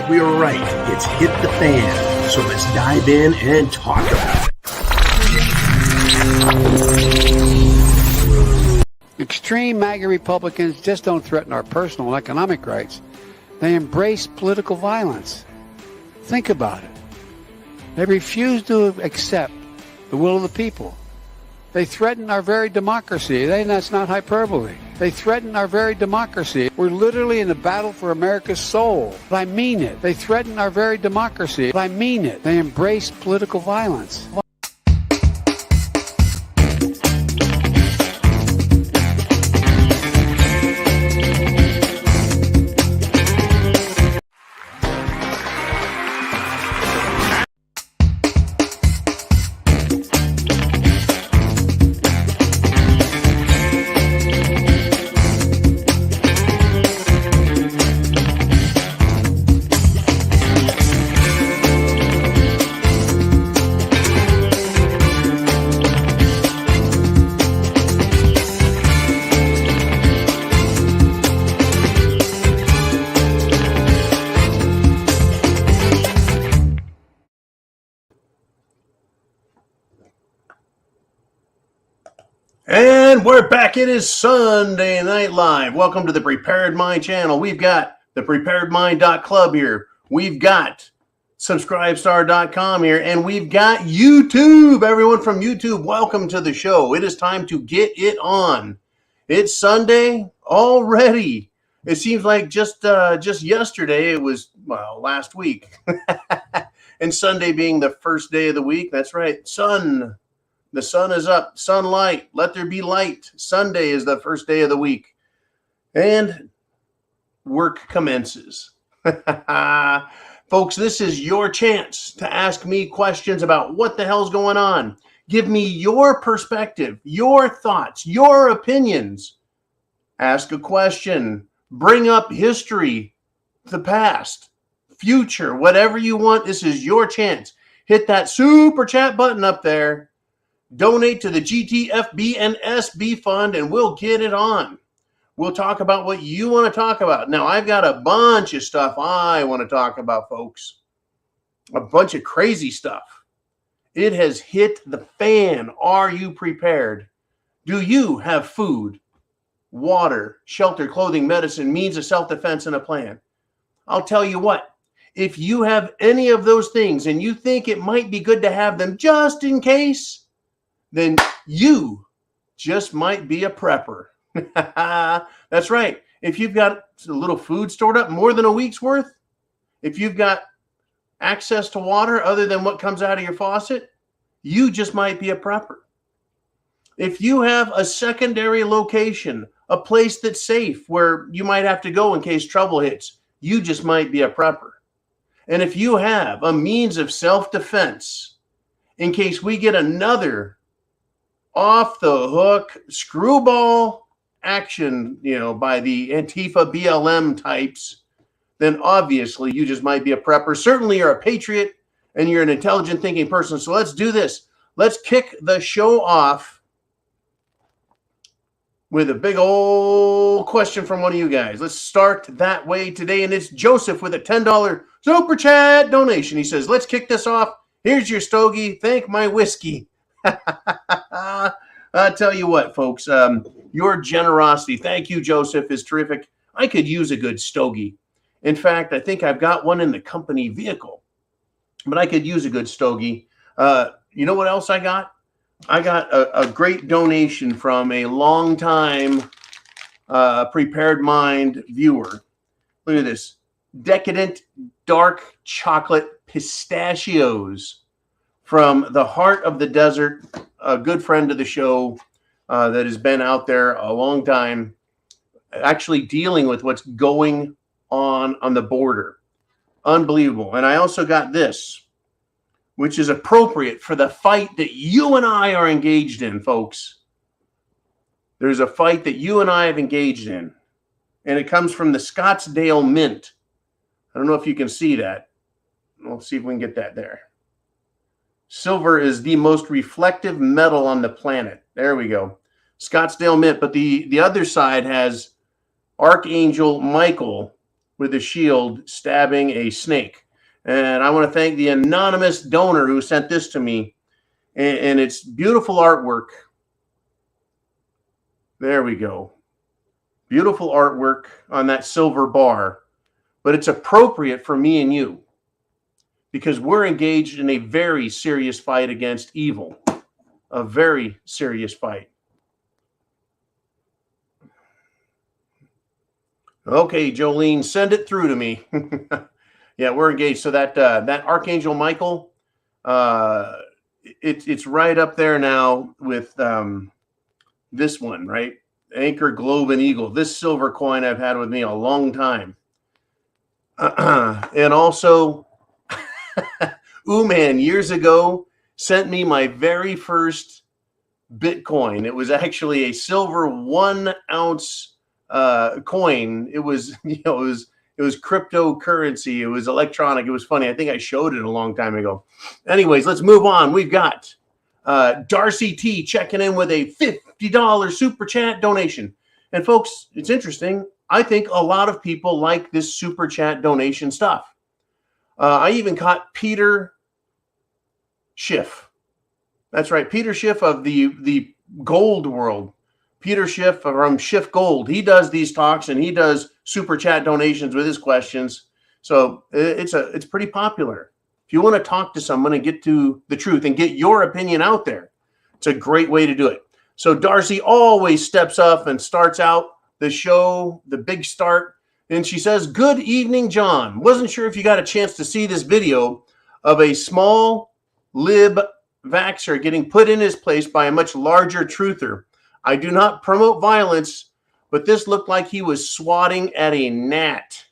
like we were right. It's hit the fan. So let's dive in and talk about it. Extreme MAGA Republicans just don't threaten our personal and economic rights. They embrace political violence. Think about it. They refuse to accept the will of the people. They threaten our very democracy. That's not hyperbole. They threaten our very democracy. We're literally in a battle for America's soul. But I mean it. They threaten our very democracy. But I mean it. They embrace political violence. And we're back. It is Sunday Night Live. Welcome to the Prepared Mind channel. We've got the preparedmind.club here. We've got subscribestar.com here. And we've got YouTube. Everyone from YouTube, welcome to the show. It is time to get it on. It's Sunday already. It seems like just yesterday it was, well, last week. And Sunday being the first day of the week. That's right. The sun is up. Sunlight. Let there be light. Sunday is the first day of the week. And work commences. Folks, this is your chance to ask me questions about what the hell's going on. Give me your perspective, your thoughts, your opinions. Ask a question. Bring up history, the past, future, whatever you want. This is your chance. Hit that super chat button up there. Donate to the GTFB and SB fund, and we'll get it on. We'll talk about what you want to talk about. Now, I've got a bunch of stuff I want to talk about, folks. A bunch of crazy stuff. It has hit the fan. Are you prepared? Do you have food, water, shelter, clothing, medicine, means of self-defense, and a plan? I'll tell you what. If you have any of those things and you think it might be good to have them just in case, then you just might be a prepper. That's right. If you've got a little food stored up, more than a week's worth, if you've got access to water other than what comes out of your faucet, you just might be a prepper. If you have a secondary location, a place that's safe where you might have to go in case trouble hits, you just might be a prepper. And if you have a means of self-defense in case we get another off the hook screwball action, by the Antifa BLM types, then obviously you just might be a prepper. Certainly you're a patriot and you're an intelligent thinking person. So let's do this. Let's kick the show off with a big old question from one of you guys. Let's start that way today. And it's Joseph with a $10 super chat donation. He says, let's kick this off. Here's your stogie. Thank my whiskey. I'll tell you what, folks, your generosity, thank you, Joseph, is terrific. I could use a good stogie. In fact, I think I've got one in the company vehicle, but I could use a good stogie. You know what else I got? I got a great donation from a longtime Prepared Mind viewer. Look at this. Decadent dark chocolate pistachios from the heart of the desert, a good friend of the show that has been out there a long time, actually dealing with what's going on the border. Unbelievable. And I also got this, which is appropriate for the fight that you and I are engaged in, folks. There's a fight that you and I have engaged in, and it comes from the Scottsdale Mint. I don't know if you can see that. We'll see if we can get that there. Silver is the most reflective metal on the planet. There we go. Scottsdale Mint. But the other side has Archangel Michael with a shield stabbing a snake. And I want to thank the anonymous donor who sent this to me. And it's beautiful artwork. There we go. Beautiful artwork on that silver bar. But it's appropriate for me and you, because we're engaged in a very serious fight against evil. A very serious fight. Okay, Jolene, send it through to me. Yeah, we're engaged. So that Archangel Michael, it's right up there now with this one, right? Anchor, Globe, and Eagle. This silver coin I've had with me a long time. And also, man, years ago, sent me my very first Bitcoin. It was actually a silver 1 ounce coin. It was, it was cryptocurrency. It was electronic. It was funny. I think I showed it a long time ago. Anyways, let's move on. We've got Darcy T checking in with a $50 super chat donation. And folks, it's interesting. I think a lot of people like this super chat donation stuff. I even caught Peter Schiff. That's right, Peter Schiff of the gold world. Peter Schiff from Schiff Gold. He does these talks and he does super chat donations with his questions. So it's pretty popular. If you want to talk to someone and get to the truth and get your opinion out there, it's a great way to do it. So Darcy always steps up and starts out the show, the big start. And she says, "Good evening, John. Wasn't sure if you got a chance to see this video of a small lib vaxxer getting put in his place by a much larger truther. I do not promote violence, but this looked like he was swatting at a gnat."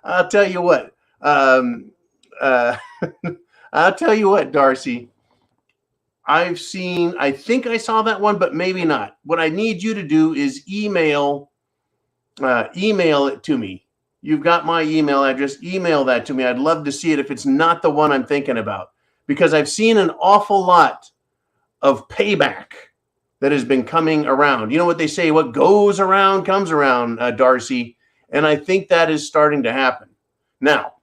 I'll tell you what. I'll tell you what, Darcy. I think I saw that one, but maybe not. What I need you to do is email it to me. You've got my email address. Email that to me. I'd love to see it if it's not the one I'm thinking about, because I've seen an awful lot of payback that has been coming around. You know what they say, what goes around comes around, Darcy. And I think that is starting to happen. Now,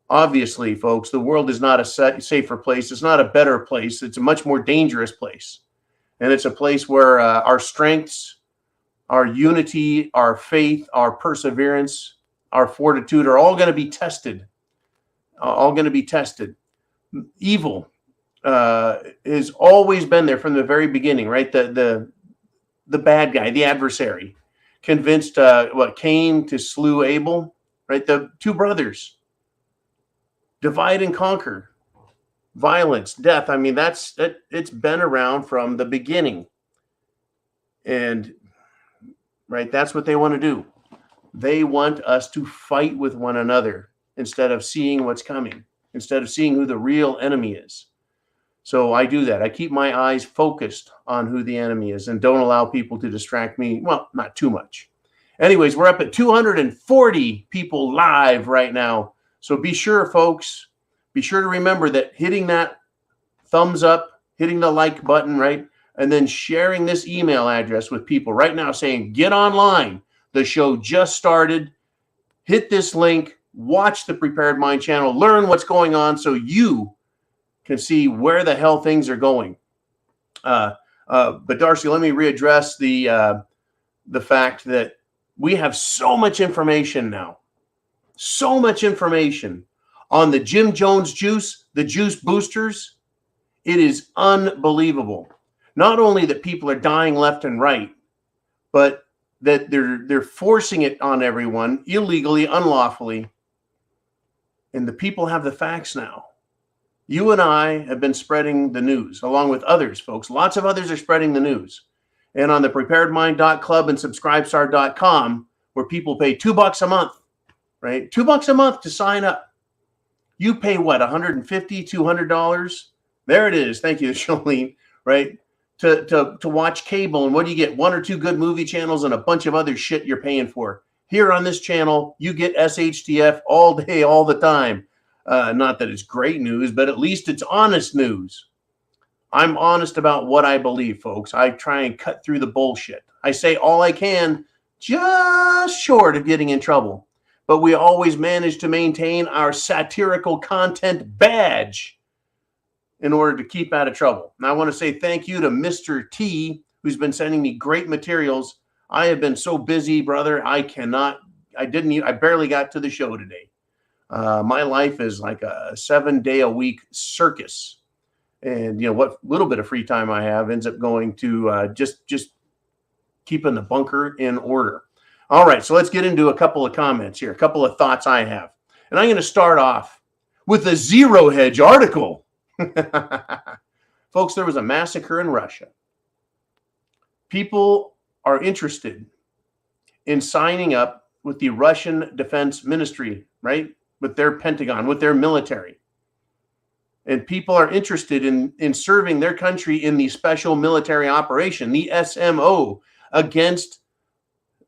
obviously, folks, the world is not a safer place. It's not a better place. It's a much more dangerous place. And it's a place where our strengths, our unity, our faith, our perseverance, our fortitude are all going to be tested. Evil has always been there from the very beginning, right? The bad guy, the adversary, convinced Cain to slew Abel, right? The two brothers. Divide and conquer, violence, death. I mean, it's been around from the beginning. And right, that's what they want to do. They want us to fight with one another instead of seeing what's coming, instead of seeing who the real enemy is. So I do that. I keep my eyes focused on who the enemy is and don't allow people to distract me. Well, not too much. Anyways, we're up at 240 people live right now. So be sure, folks, be sure to remember that hitting that thumbs up, hitting the like button, right? And then sharing this email address with people right now saying, get online. The show just started. Hit this link, watch the Prepared Mind channel, learn what's going on so you can see where the hell things are going. But Darcy, let me readdress the fact that we have so much information now. So much information on the Jim Jones juice, the juice boosters. It is unbelievable. Not only that people are dying left and right, but that they're forcing it on everyone illegally, unlawfully. And the people have the facts now. You and I have been spreading the news along with others, folks. Lots of others are spreading the news. And on the preparedmind.club and subscribestar.com, where people pay $2 a month. Right? $2 a month to sign up. You pay what, $150, $200? There it is. Thank you, Jolene. Right? To watch cable. And what do you get? 1 or 2 good movie channels and a bunch of other shit you're paying for. Here on this channel, you get SHTF all day, all the time. Not that it's great news, but at least it's honest news. I'm honest about what I believe, folks. I try and cut through the bullshit. I say all I can just short of getting in trouble. But we always manage to maintain our satirical content badge in order to keep out of trouble. And I want to say thank you to Mr. T, who's been sending me great materials. I have been so busy, brother. I barely got to the show today. My life is like a 7-day-a-week circus. And, what little bit of free time I have ends up going to just keeping the bunker in order. All right, so let's get into a couple of comments here, a couple of thoughts I have. And I'm going to start off with a Zero Hedge article. Folks, there was a massacre in Russia. People are interested in signing up with the Russian Defense Ministry, right? With their Pentagon, with their military. And people are interested in serving their country in the special military operation, the SMO, against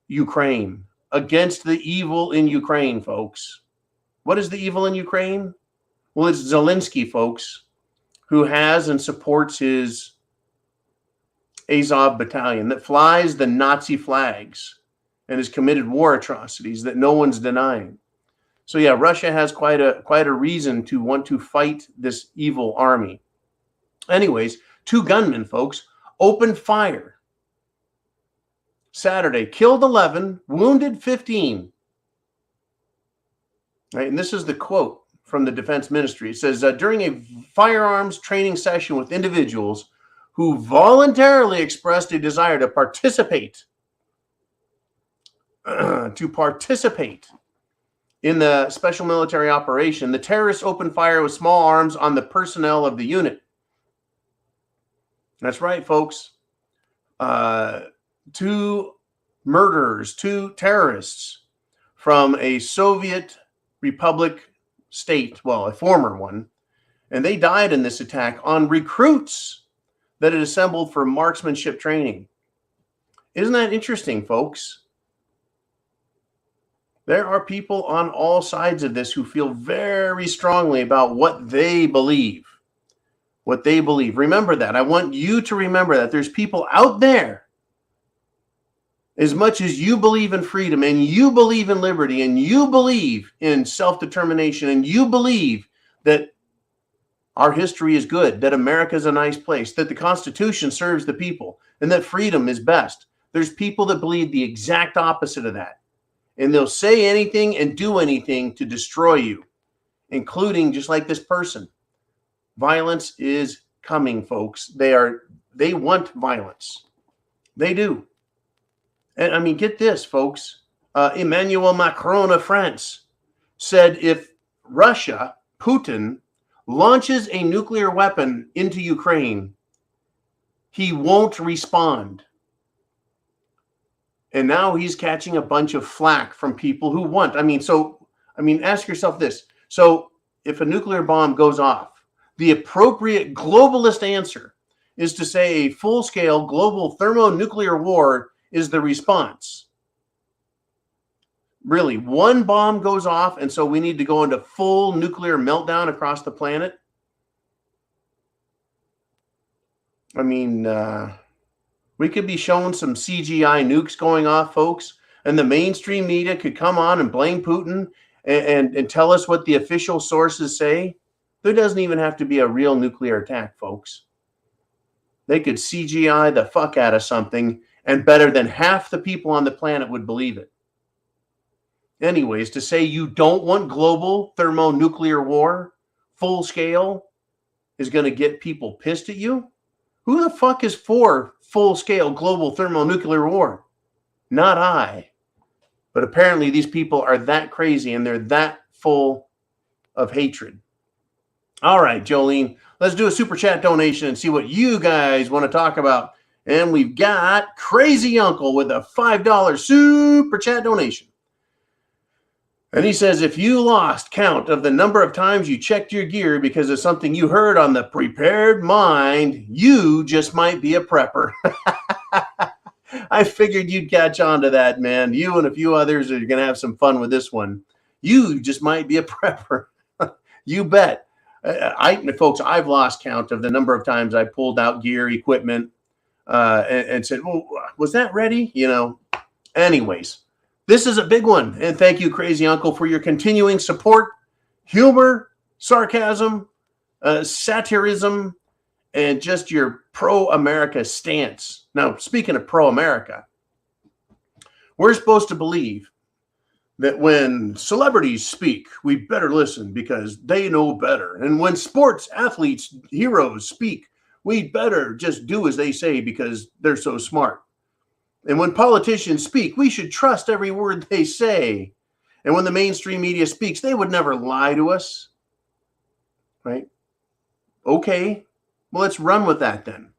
Ukraine, against the evil in Ukraine, folks. What is the evil in Ukraine? Well, it's Zelensky, folks, who has and supports his Azov battalion that flies the Nazi flags and has committed war atrocities that no one's denying. So yeah, Russia has quite a reason to want to fight this evil army. Anyways, 2 gunmen, folks, opened fire Saturday, killed 11, wounded 15. Right, and this is the quote from the Defense Ministry. It says, during a firearms training session with individuals who voluntarily expressed a desire to participate in the special military operation, the terrorists opened fire with small arms on the personnel of the unit. That's right, folks. 2 murderers, 2 terrorists from a Soviet Republic state, well, a former one, and they died in this attack on recruits that had assembled for marksmanship training. Isn't that interesting, folks? There are people on all sides of this who feel very strongly about what they believe. What they believe. Remember that. I want you to remember that. There's people out there, as much as you believe in freedom and you believe in liberty and you believe in self-determination and you believe that our history is good, that America is a nice place, that the Constitution serves the people, and that freedom is best. There's people that believe the exact opposite of that. And they'll say anything and do anything to destroy you, including just like this person. Violence is coming, folks. They want violence. They do. And I mean, get this, folks. Emmanuel Macron of France said if Russia, Putin, launches a nuclear weapon into Ukraine, he won't respond. And now he's catching a bunch of flack from people who want. Ask yourself this. So if a nuclear bomb goes off, the appropriate globalist answer is to say a full-scale global thermonuclear war is the response. Really, one bomb goes off, and so we need to go into full nuclear meltdown across the planet. I mean, we could be showing some CGI nukes going off, folks, and the mainstream media could come on and blame Putin and tell us what the official sources say. There doesn't even have to be a real nuclear attack, folks. They could CGI the fuck out of something, and better than half the people on the planet would believe it. Anyways, to say you don't want global thermonuclear war, full scale, is going to get people pissed at you? Who the fuck is for full-scale global thermonuclear war? Not I. But apparently these people are that crazy and they're that full of hatred. All right, Jolene, let's do a super chat donation and see what you guys want to talk about. And we've got Crazy Uncle with a $5 super chat donation. And he says, if you lost count of the number of times you checked your gear because of something you heard on the Prepared Mind, you just might be a prepper. I figured you'd catch on to that, man. You and a few others are going to have some fun with this one. You just might be a prepper. You bet. Folks, I've lost count of the number of times I pulled out gear, equipment, and said, well, was that ready? Anyways, this is a big one. And thank you, Crazy Uncle, for your continuing support, humor, sarcasm, satirism, and just your pro-America stance. Now, speaking of pro-America, we're supposed to believe that when celebrities speak, we better listen because they know better. And when sports athletes, heroes speak, we better just do as they say because they're so smart. And when politicians speak, we should trust every word they say. And when the mainstream media speaks, they would never lie to us. Right? Okay. Well, let's run with that then.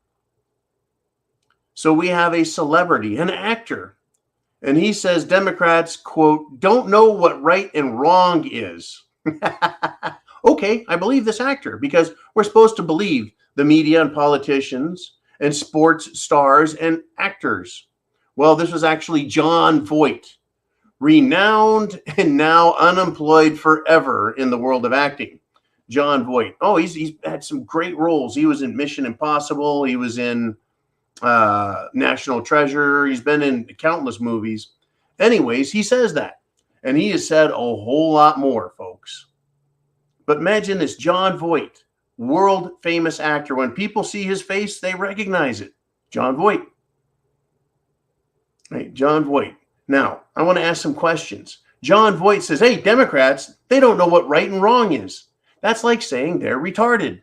So we have a celebrity, an actor, and he says Democrats, quote, don't know what right and wrong is. Okay, I believe this actor because we're supposed to believe the media and politicians and sports stars and actors. Well, this was actually Jon Voight, renowned and now unemployed forever in the world of acting. Jon Voight. Oh, he's had some great roles. He was in Mission Impossible. He was in National Treasure. He's been in countless movies. Anyways, he says that. And he has said a whole lot more, folks. But imagine this Jon Voight, world famous actor. When people see his face, they recognize it. Jon Voight. Right, Jon Voight. Now, I want to ask some questions. Jon Voight says, hey, Democrats, they don't know what right and wrong is. That's like saying they're retarded.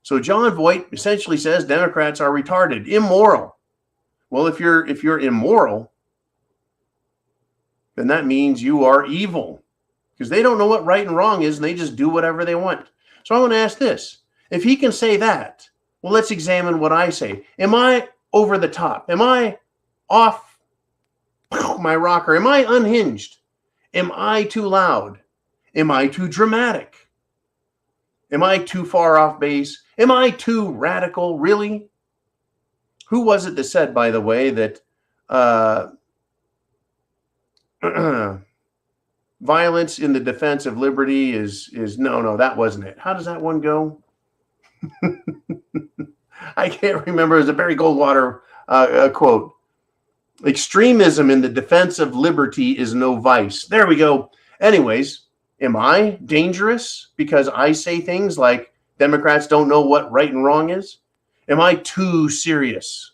So Jon Voight essentially says Democrats are retarded, immoral. Well, if you're immoral, then that means you are evil because they don't know what right and wrong is and they just do whatever they want. So I want to ask this. If he can say that, well, let's examine what I say. Am I over the top? Am I off my rocker? Am I unhinged? Am I too loud? Am I too dramatic? Am I too far off base? Am I too radical? Really? Who was it that said, by the way, that violence in the defense of liberty is no, that wasn't it. How does that one go? I can't remember. It was a Barry Goldwater quote. Extremism in the defense of liberty is no vice. There we go. Anyways, am I dangerous because I say things like Democrats don't know what right and wrong is? Am I too serious?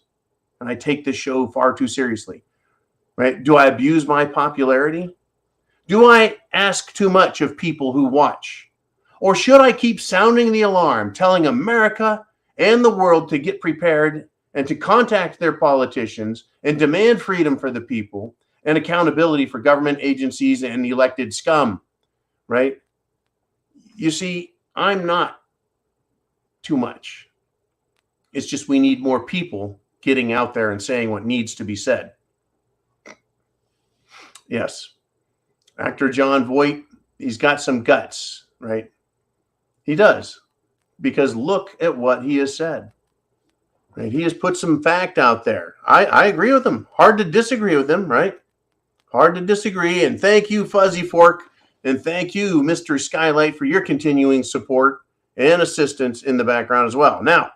And I take this show far too seriously, right? Do I abuse my popularity? Do I ask too much of people who watch? Or should I keep sounding the alarm, telling America and the world to get prepared and to contact their politicians and demand freedom for the people and accountability for government agencies and elected scum? Right? You see, I'm not too much. It's just we need more people getting out there and saying what needs to be said. Yes. Actor Jon Voight, he's got some guts, right? He does. Because look at what he has said. Right? He has put some fact out there. I agree with him. Hard to disagree with him, right? Hard to disagree. And thank you, Fuzzy Fork. And thank you, Mr. Skylight, for your continuing support and assistance in the background as well. Now,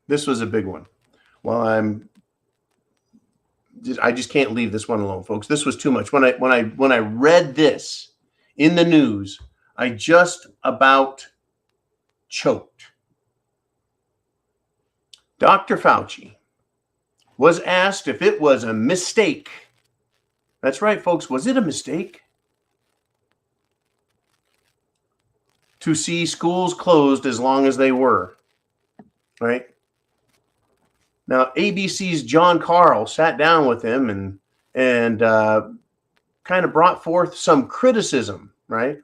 this was a big one. Well, I just can't leave this one alone, folks. This was too much. When I read this in the news, I just about choked. Dr. Fauci was asked if it was a mistake. That's right, folks. Was it a mistake to see schools closed as long as they were? Right? Now, ABC's John Carl sat down with him and kind of brought forth some criticism, right?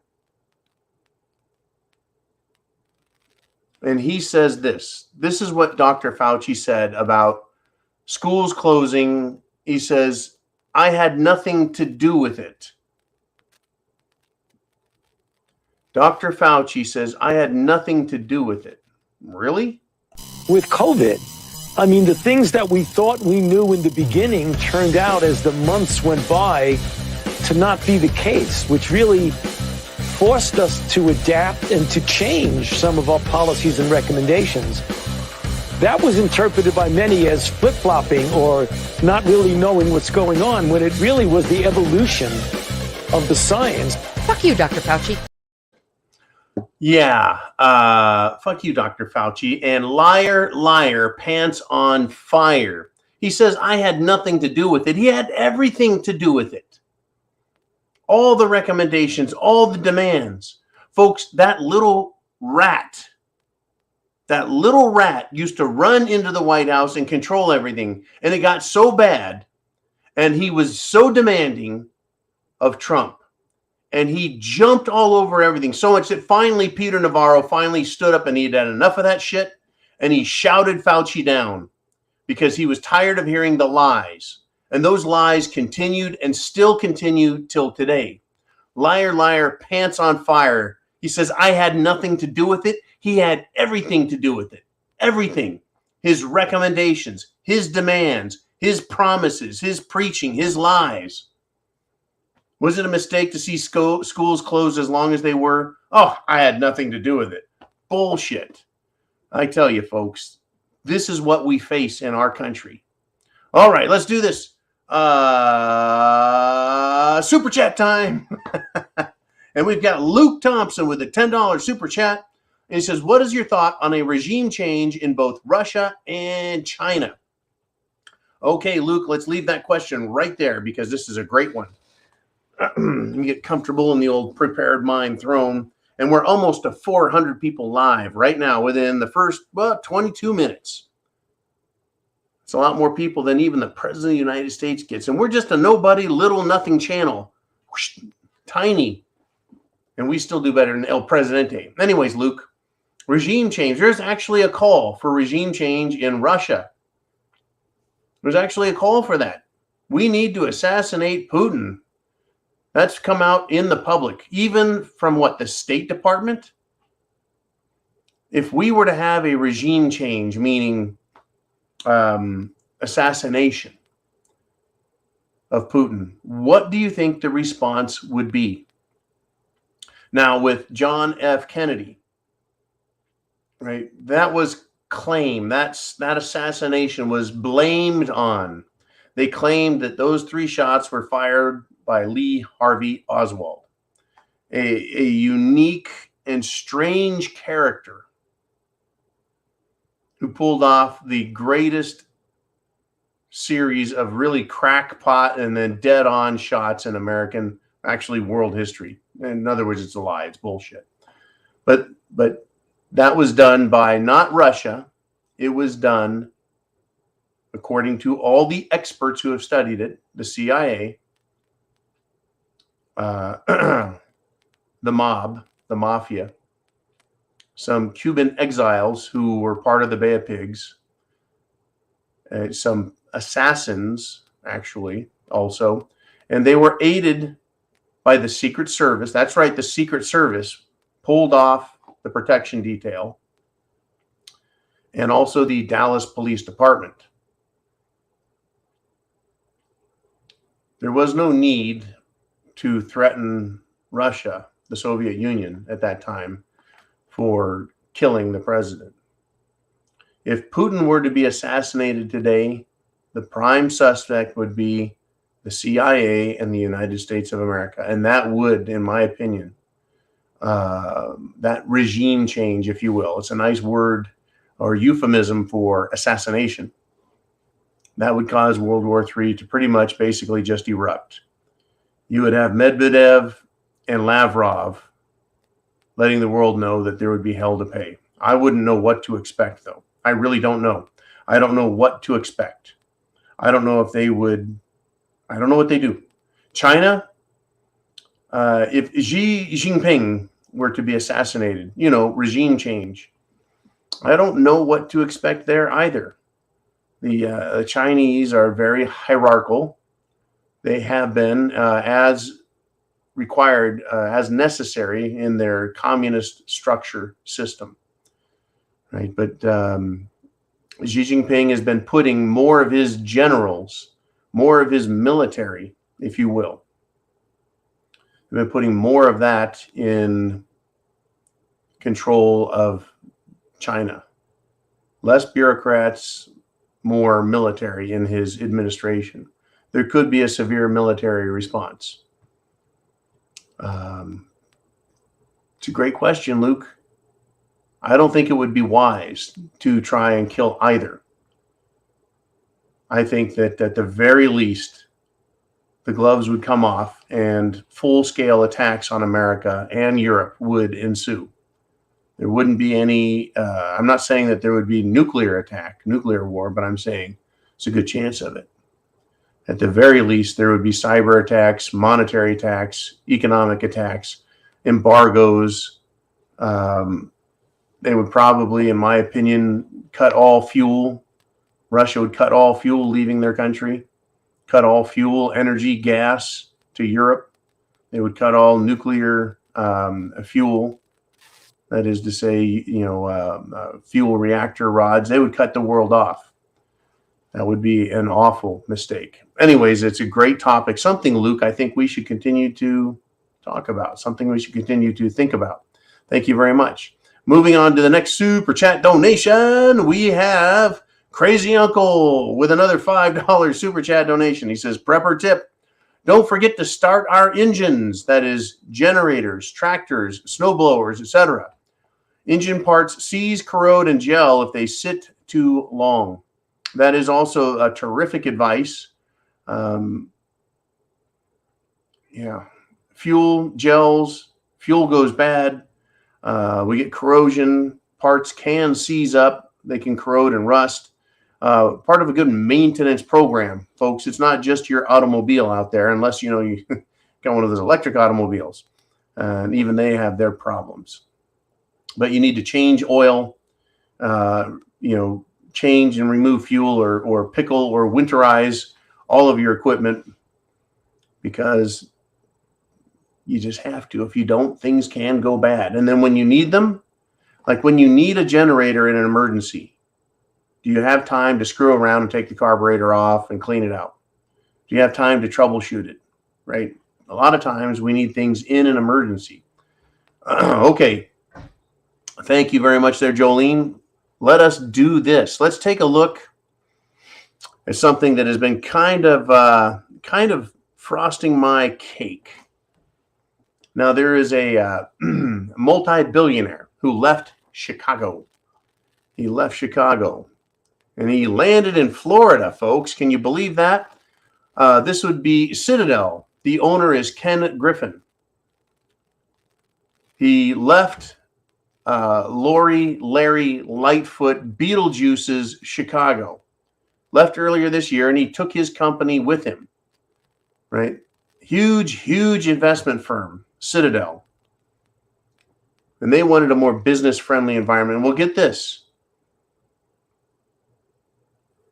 And he says this. This is what Dr. Fauci said about schools closing. He says, I had nothing to do with it. Dr. Fauci says, I had nothing to do with it. Really? With COVID, I mean, the things that we thought we knew in the beginning turned out as the months went by to not be the case, which really forced us to adapt and to change some of our policies and recommendations. That was interpreted by many as flip-flopping or not really knowing what's going on, when it really was the evolution of the science. Fuck you, Dr. Fauci. Yeah, fuck you, Dr. Fauci. And liar, liar, pants on fire. He says, I had nothing to do with it. He had everything to do with it. All the recommendations, all the demands. Folks, that little rat used to run into the White House and control everything. And it got so bad, and he was so demanding of Trump. And he jumped all over everything so much that finally Peter Navarro finally stood up and he had had enough of that shit. And he shouted Fauci down because he was tired of hearing the lies. And those lies continued and still continue till today. Liar, liar, pants on fire. He says, I had nothing to do with it. He had everything to do with it. Everything. His recommendations, his demands, his promises, his preaching, his lies. Was it a mistake to see schools closed as long as they were? Oh, I had nothing to do with it. Bullshit. I tell you, folks, this is what we face in our country. All right, let's do this. Super chat time. And we've got Luke Thompson with a $10 super chat. And he says, what is your thought on a regime change in both Russia and China? Okay, Luke, let's leave that question right there because this is a great one. Let me get comfortable in the old prepared mind throne. And we're almost to 400 people live right now within the first, 22 minutes. It's a lot more people than even the President of the United States gets. And we're just a nobody, little, nothing channel. Whoosh, tiny. And we still do better than El Presidente. Anyways, Luke, regime change. There's actually a call for regime change in Russia. There's actually a call for that. We need to assassinate Putin. That's come out in the public, even from the State Department. If we were to have a regime change, meaning assassination of Putin, what do you think the response would be? Now, with John F. Kennedy, right, that was claimed, that assassination was blamed on. They claimed that those 3 shots were fired by Lee Harvey Oswald, a unique and strange character who pulled off the greatest series of really crackpot and then dead-on shots in American, actually world history. In other words, it's a lie. It's bullshit. But that was done by not Russia. It was done, according to all the experts who have studied it, the CIA, the mob, the mafia, some Cuban exiles who were part of the Bay of Pigs, some assassins, actually, also, and they were aided by the Secret Service. That's right, the Secret Service pulled off the protection detail, and also the Dallas Police Department. There was no need to threaten Russia, the Soviet Union at that time, for killing the president. If Putin were to be assassinated today, the prime suspect would be the CIA and the United States of America. And that would, in my opinion, that regime change, if you will, it's a nice word or euphemism for assassination, that would cause World War III to pretty much basically just erupt. You would have Medvedev and Lavrov letting the world know that there would be hell to pay. I wouldn't know what to expect, though. I really don't know. I don't know what to expect. I don't know if they would. I don't know what they do. China, if Xi Jinping were to be assassinated, regime change, I don't know what to expect there either. The Chinese are very hierarchical. They have been as required, as necessary in their communist structure system, right? But Xi Jinping has been putting more of his generals, more of his military, if you will, They've been putting more of that in control of China. Less bureaucrats, more military in his administration. There could be a severe military response. It's a great question, Luke. I don't think it would be wise to try and kill either. I think that at the very least, the gloves would come off and full-scale attacks on America and Europe would ensue. There wouldn't be any, I'm not saying that there would be nuclear war, but I'm saying it's a good chance of it. At the very least, there would be cyber attacks, monetary attacks, economic attacks, embargoes. They would probably, in my opinion, cut all fuel. Russia would cut all fuel leaving their country, cut all fuel, energy, gas to Europe. They would cut all nuclear fuel. That is to say, fuel reactor rods. They would cut the world off. That would be an awful mistake. Anyways, it's a great topic. Something, Luke, I think we should continue to talk about. Something we should continue to think about. Thank you very much. Moving on to the next super chat donation, we have Crazy Uncle with another $5 super chat donation. He says, prepper tip. Don't forget to start our engines. That is generators, tractors, snowblowers, etc. Engine parts seize, corrode, and gel if they sit too long. That is also a terrific advice. Fuel gels, fuel goes bad. We get corrosion. Parts can seize up. They can corrode and rust. Part of a good maintenance program, folks. It's not just your automobile out there, unless you got one of those electric automobiles, and even they have their problems. But you need to change oil, change and remove fuel, or pickle or winterize all of your equipment, because you just have to. If you don't, things can go bad. And then when you need them, like when you need a generator in an emergency, do you have time to screw around and take the carburetor off and clean it out? Do you have time to troubleshoot it? Right? A lot of times we need things in an emergency. Okay. Thank you very much there, Jolene. Let us do this. Let's take a look at something that has been kind of frosting my cake. Now, there is a multi-billionaire who left Chicago. He left Chicago, and he landed in Florida, folks. Can you believe that? This would be Citadel. The owner is Ken Griffin. He left Larry Lightfoot Beetlejuice's Chicago. Left earlier this year, and he took his company with him. Right? Huge investment firm, Citadel. And they wanted a more business-friendly environment. And we'll get this.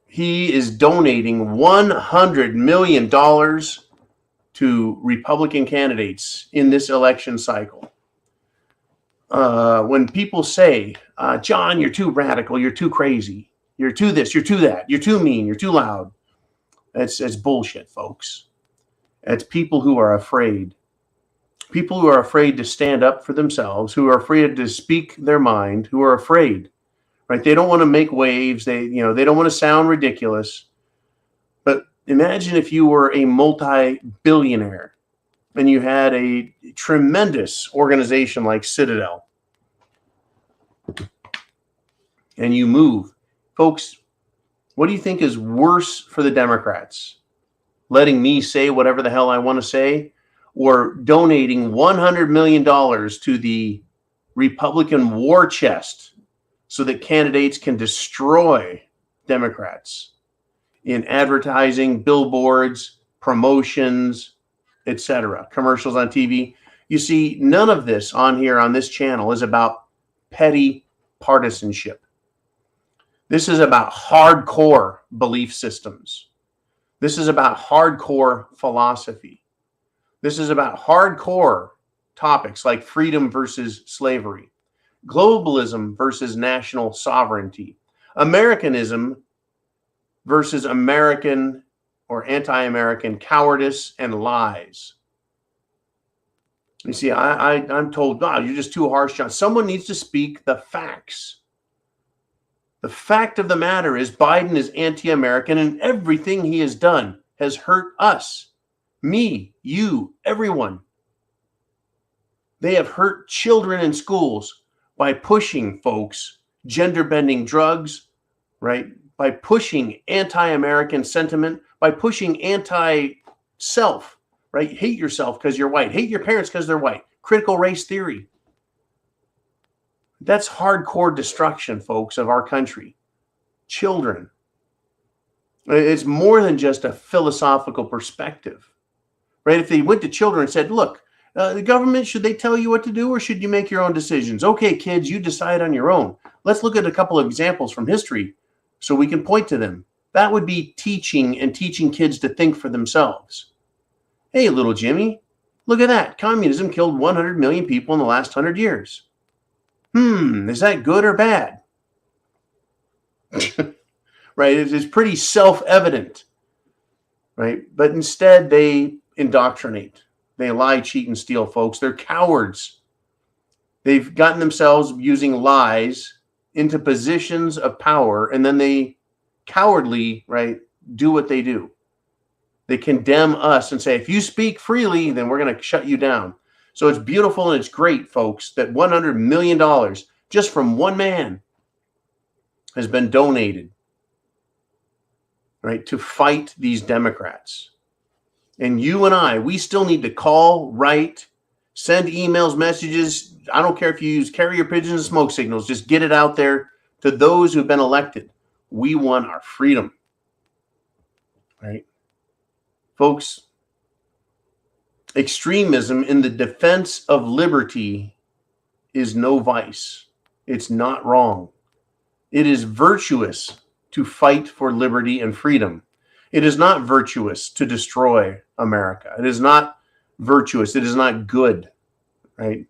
He is donating $100 million to Republican candidates in this election cycle. When people say, John, you're too radical, you're too crazy, you're too this, you're too that, you're too mean, you're too loud. It's bullshit, folks. It's people who are afraid. People who are afraid to stand up for themselves, who are afraid to speak their mind, who are afraid, right? They don't want to make waves. They don't want to sound ridiculous. But imagine if you were a multi-billionaire and you had a tremendous organization like Citadel, and you move. Folks, what do you think is worse for the Democrats? Letting me say whatever the hell I want to say, or donating $100 million to the Republican war chest so that candidates can destroy Democrats in advertising, billboards, promotions, etc., commercials on TV? You see, none of this on here on this channel is about petty partisanship. This is about hardcore belief systems. This is about hardcore philosophy. This is about hardcore topics like freedom versus slavery, globalism versus national sovereignty, Americanism versus American or anti-American cowardice and lies. You see, I'm told, wow, you're just too harsh, John. Someone needs to speak the facts. The fact of the matter is Biden is anti-American, and everything he has done has hurt us. Me, you, everyone. They have hurt children in schools by pushing, folks, gender-bending drugs, right? By pushing anti-American sentiment, by pushing anti-self, right? Hate yourself because you're white. Hate your parents because they're white. Critical race theory. That's hardcore destruction, folks, of our country. Children. It's more than just a philosophical perspective, right? If they went to children and said, look, the government, should they tell you what to do or should you make your own decisions? Okay, kids, you decide on your own. Let's look at a couple of examples from history so we can point to them. That would be teaching and teaching kids to think for themselves. Hey, little Jimmy, look at that. Communism killed 100 million people in the last 100 years. Is that good or bad? Right? It's pretty self-evident, right? But instead, they indoctrinate. They lie, cheat, and steal, folks. They're cowards. They've gotten themselves using lies into positions of power, and then they cowardly, right, do what they do. They condemn us and say, if you speak freely, then we're going to shut you down. So it's beautiful and it's great, folks, that $100 million just from one man has been donated, right, to fight these Democrats. And you and I, we still need to call, write, send emails, messages. I don't care if you use carrier pigeons and smoke signals. Just get it out there to those who've been elected. We want our freedom, right? Folks, extremism in the defense of liberty is no vice. It's not wrong. It is virtuous to fight for liberty and freedom. It is not virtuous to destroy America. It is not virtuous. It is not good, right,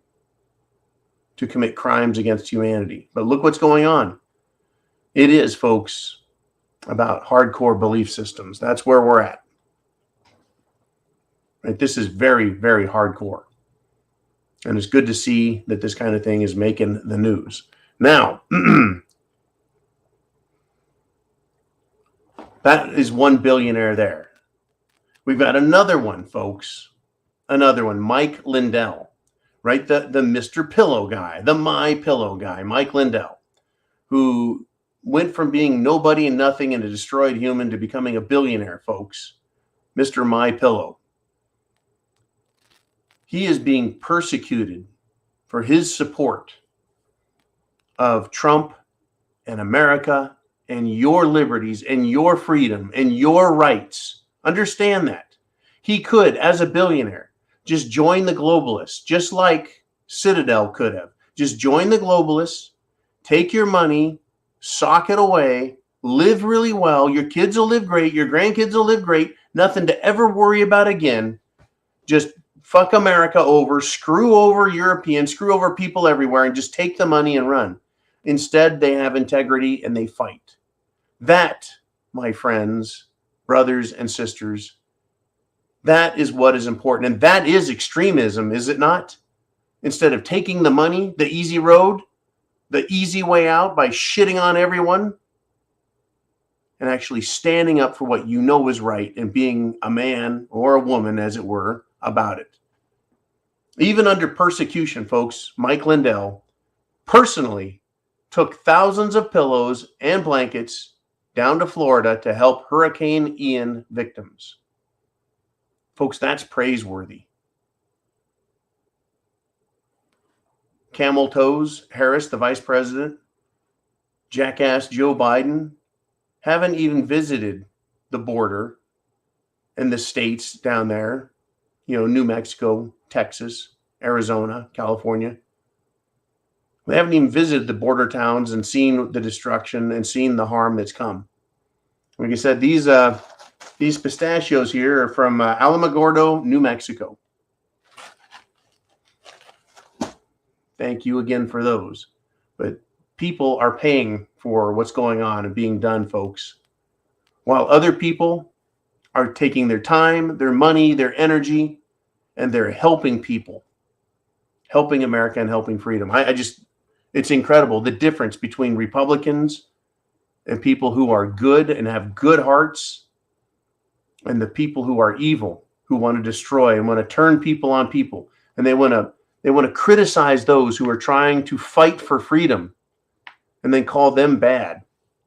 to commit crimes against humanity. But look what's going on. It is, folks, about hardcore belief systems. That's where we're at. Right? This is very, very hardcore. And it's good to see that this kind of thing is making the news. Now, that is one billionaire there. We've got another one, folks. Another one, Mike Lindell, right? The Mr. Pillow guy, the My Pillow guy, Mike Lindell, who went from being nobody and nothing and a destroyed human to becoming a billionaire, folks. Mr. My Pillow. He is being persecuted for his support of Trump and America and your liberties and your freedom and your rights. Understand that. He could, as a billionaire, just join the globalists, just like Citadel could have. Just join the globalists, take your money, sock it away, live really well. Your kids will live great. Your grandkids will live great. Nothing to ever worry about again. Just fuck America over, screw over Europeans, screw over people everywhere, and just take the money and run. Instead, they have integrity and they fight. That, my friends, brothers and sisters, that is what is important. And that is extremism, is it not? Instead of taking the money, the easy road, the easy way out by shitting on everyone, and actually standing up for what you know is right and being a man or a woman, as it were, about it. Even under persecution, folks, Mike Lindell personally took thousands of pillows and blankets down to Florida to help Hurricane Ian victims. Folks, that's praiseworthy. Camel Toes Harris, the vice president, jackass Joe Biden, haven't even visited the border and the states down there, New Mexico, Texas, Arizona, California. They haven't even visited the border towns and seen the destruction and seen the harm that's come. Like I said, these pistachios here are from Alamogordo, New Mexico. Thank you again for those. But people are paying for what's going on and being done, folks. While other people are taking their time, their money, their energy, and they're helping people helping America and helping freedom. It's incredible the difference between Republicans and people who are good and have good hearts, and the people who are evil, who want to destroy and want to turn people on people, and they want to criticize those who are trying to fight for freedom, and then call them bad.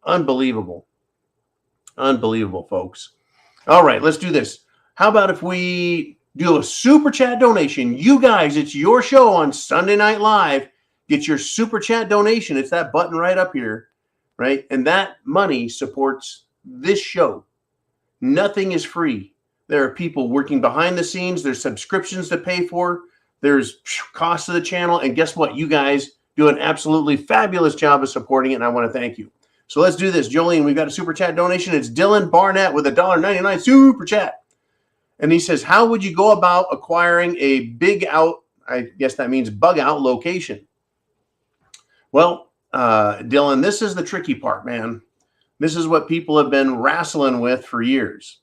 Unbelievable, folks. All right, let's do this. How about if we do a super chat donation? You guys, it's your show on Sunday Night Live. Get your super chat donation. It's that button right up here, right? And that money supports this show. Nothing is free. There are people working behind the scenes. There's subscriptions to pay for. There's costs of the channel. And guess what? You guys do an absolutely fabulous job of supporting it, and I want to thank you. So let's do this. Jolene, we've got a super chat donation. It's Dylan Barnett with a $1.99 super chat. And he says, how would you go about acquiring a big out, I guess that means bug out location? Well, Dylan, this is the tricky part, man. This is what people have been wrestling with for years.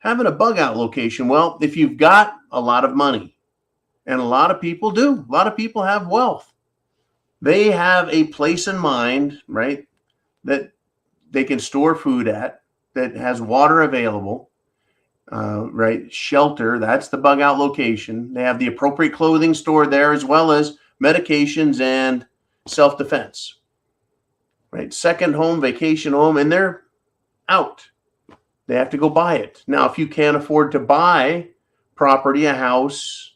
Having a bug out location, well, if you've got a lot of money, and a lot of people do, a lot of people have wealth, they have a place in mind, right, that they can store food at, that has water available, right, shelter, that's the bug out location. They have the appropriate clothing stored there, as well as medications and self-defense, right? Second home, vacation home, and they're out. They have to go buy it. Now, if you can't afford to buy property, a house,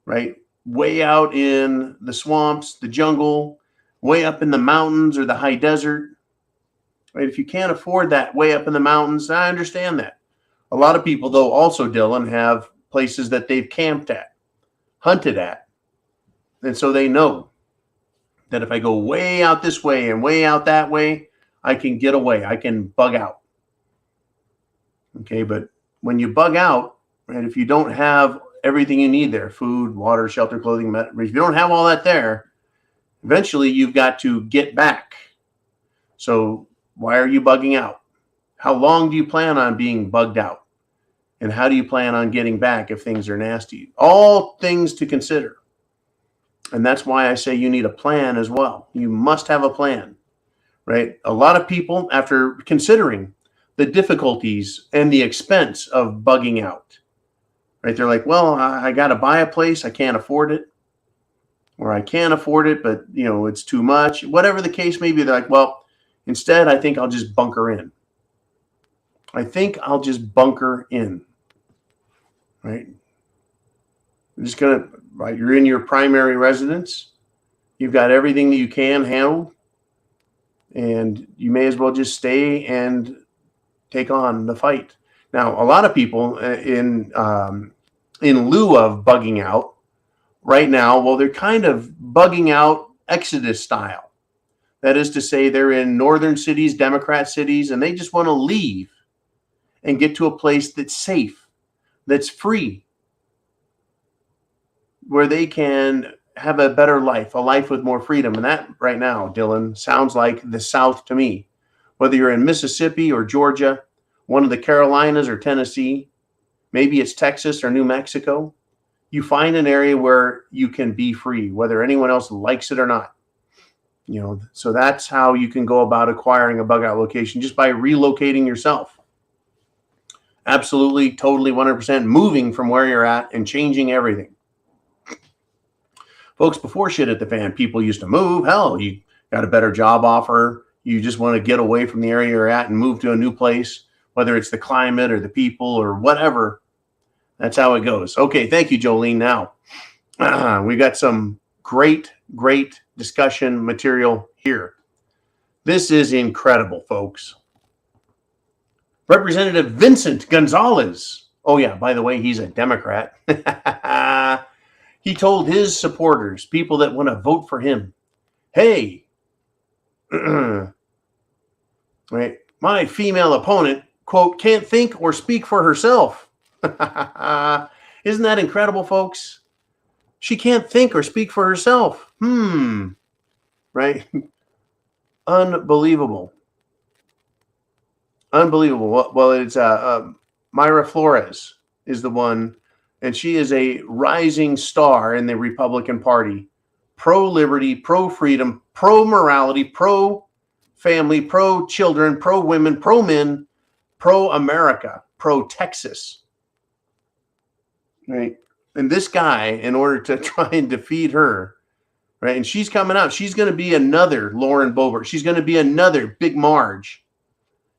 right, way out in the swamps, the jungle, way up in the mountains or the high desert, right? If you can't afford that way up in the mountains, I understand that. A lot of people, though, also, Dylan, have places that they've camped at, hunted at. And so they know that if I go way out this way and way out that way, I can get away. I can bug out. Okay, but when you bug out, right, if you don't have everything you need there, food, water, shelter, clothing, if you don't have all that there, eventually you've got to get back. So why are you bugging out? How long do you plan on being bugged out? And how do you plan on getting back if things are nasty? All things to consider. And that's why I say you need a plan as well. You must have a plan, right? A lot of people, after considering the difficulties and the expense of bugging out, right? They're like, well, I got to buy a place. I can't afford it. Or I can afford it, but it's too much. Whatever the case may be, they're like, well, instead, I think I'll just bunker in. Right? I'm just going to, right? You're in your primary residence. You've got everything that you can handle. And you may as well just stay and take on the fight. Now, a lot of people in lieu of bugging out right now, well, they're kind of bugging out Exodus style. That is to say, they're in northern cities, Democrat cities, and they just want to leave and get to a place that's safe, that's free, where they can have a better life, a life with more freedom. And that right now, Dylan, sounds like the South to me. Whether you're in Mississippi or Georgia, one of the Carolinas or Tennessee, maybe it's Texas or New Mexico, you find an area where you can be free, whether anyone else likes it or not. So that's how you can go about acquiring a bug out location, just by relocating yourself. Absolutely, totally, 100% moving from where you're at and changing everything. Folks, before shit hit the fan, people used to move. Hell, you got a better job offer. You just want to get away from the area you're at and move to a new place, whether it's the climate or the people or whatever. That's how it goes. Okay, thank you, Jolene. Now, we got some great discussion material here. This is incredible, folks. Representative Vincent Gonzalez. Oh, yeah, by the way, he's a Democrat. He told his supporters, people that want to vote for him, hey, right, my female opponent, quote, can't think or speak for herself. Isn't that incredible, folks? She can't think or speak for herself. Right? Unbelievable. Well, it's Myra Flores is the one and she is a rising star in the Republican Party. Pro-liberty, pro-freedom, pro-morality, pro-family, pro-children, pro-women, pro-men, pro-America, pro-Texas. Right? And this guy, in order to try and defeat her, right? And she's coming out. She's going to be another Lauren Boebert. She's going to be another Big Marge.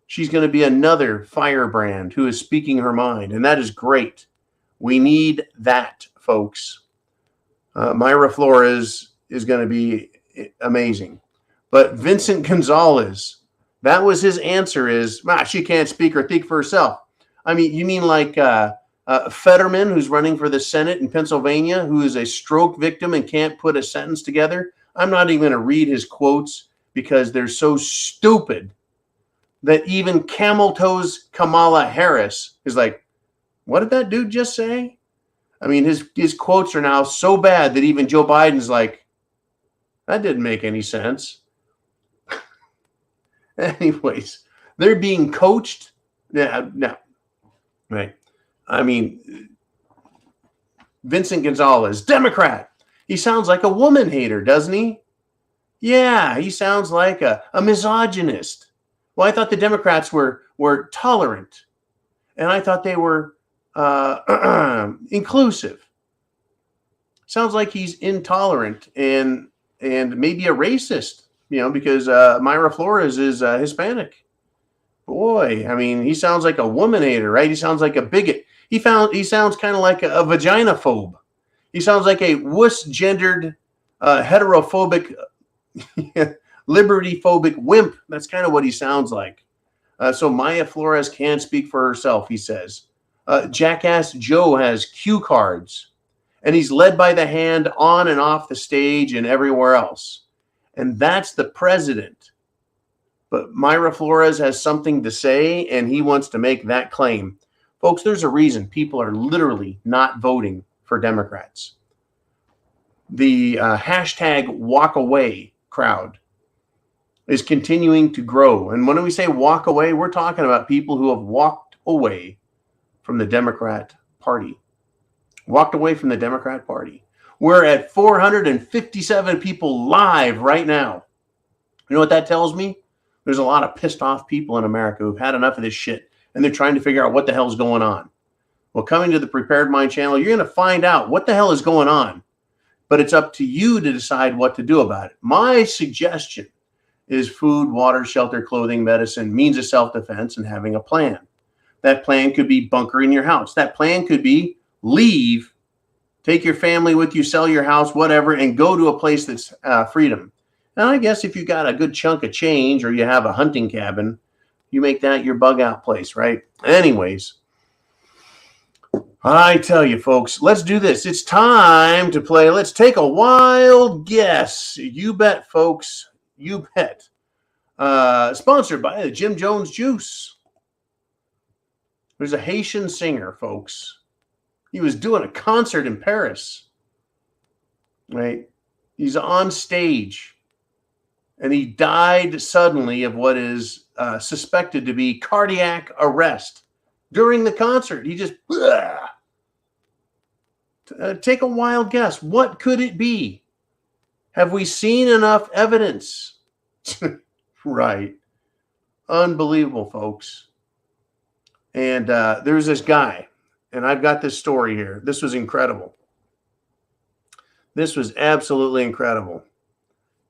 She's going to be another firebrand who is speaking her mind. And that is great. We need that, folks. Myra Flores is going to be amazing. But Vincent Gonzalez, that was his answer is, she can't speak or think for herself. I mean, you mean like Fetterman, who's running for the Senate in Pennsylvania, who is a stroke victim and can't put a sentence together? I'm not even going to read his quotes because they're so stupid that even camel toes Kamala Harris is like, what did that dude just say? I mean, his quotes are now so bad that even Joe Biden's like, that didn't make any sense. Anyways, they're being coached. Yeah, no. Right. I mean, Vincent Gonzalez, Democrat. He sounds like a woman hater, doesn't he? Yeah, he sounds like a misogynist. Well, I thought the Democrats were tolerant, and I thought they were inclusive. Sounds like he's intolerant and maybe a racist, because Myra Flores is Hispanic. Boy, I mean, he sounds like a woman hater, right? He sounds like a bigot. He sounds kind of like a vagina-phobe. He sounds like a wuss-gendered, heterophobic, liberty-phobic wimp. That's kind of what he sounds like. So Maya Flores can speak for herself, he says. Jackass Joe has cue cards, and he's led by the hand on and off the stage and everywhere else. And that's the president. But Myra Flores has something to say, and he wants to make that claim. Folks, there's a reason people are literally not voting for Democrats. The hashtag walk away crowd is continuing to grow. And when we say walk away, we're talking about people who have walked away from the Democrat Party. Walked away from the Democrat Party. We're at 457 people live right now. You know what that tells me? There's a lot of pissed off people in America who've had enough of this shit, and they're trying to figure out what the hell's going on. Well, coming to the Prepared Mind channel, you're going to find out what the hell is going on, but it's up to you to decide what to do about it. My suggestion is food, water, shelter, clothing, medicine, means of self-defense, and having a plan. That plan could be bunkering your house. That plan could be leave, take your family with you, sell your house, whatever, and go to a place that's freedom. And I guess if you got a good chunk of change or you have a hunting cabin, you make that your bug out place, right? Anyways, I tell you, folks, let's do this. It's time to play. Let's take a wild guess. You bet, folks. You bet. Sponsored by the Jim Jones Juice. There's a Haitian singer, folks. He was doing a concert in Paris, right? He's on stage, and he died suddenly of what is suspected to be cardiac arrest during the concert. He just, take a wild guess. What could it be? Have we seen enough evidence? Right. Unbelievable, folks. And there's this guy, and I've got this story here. This was incredible. This was absolutely incredible.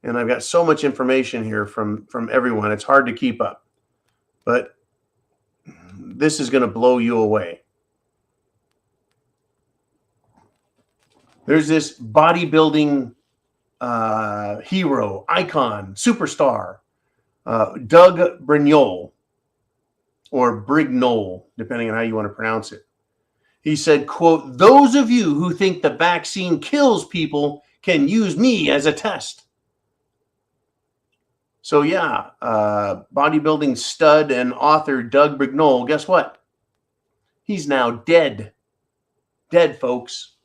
And I've got so much information here from everyone. It's hard to keep up. But this is going to blow you away. There's this bodybuilding hero, icon, superstar, Doug Brignol, or Brignol, depending on how you want to pronounce it. He said, quote, "Those of you who think the vaccine kills people can use me as a test." So yeah, bodybuilding stud and author Doug Brignol, guess what? He's now dead. Dead, folks.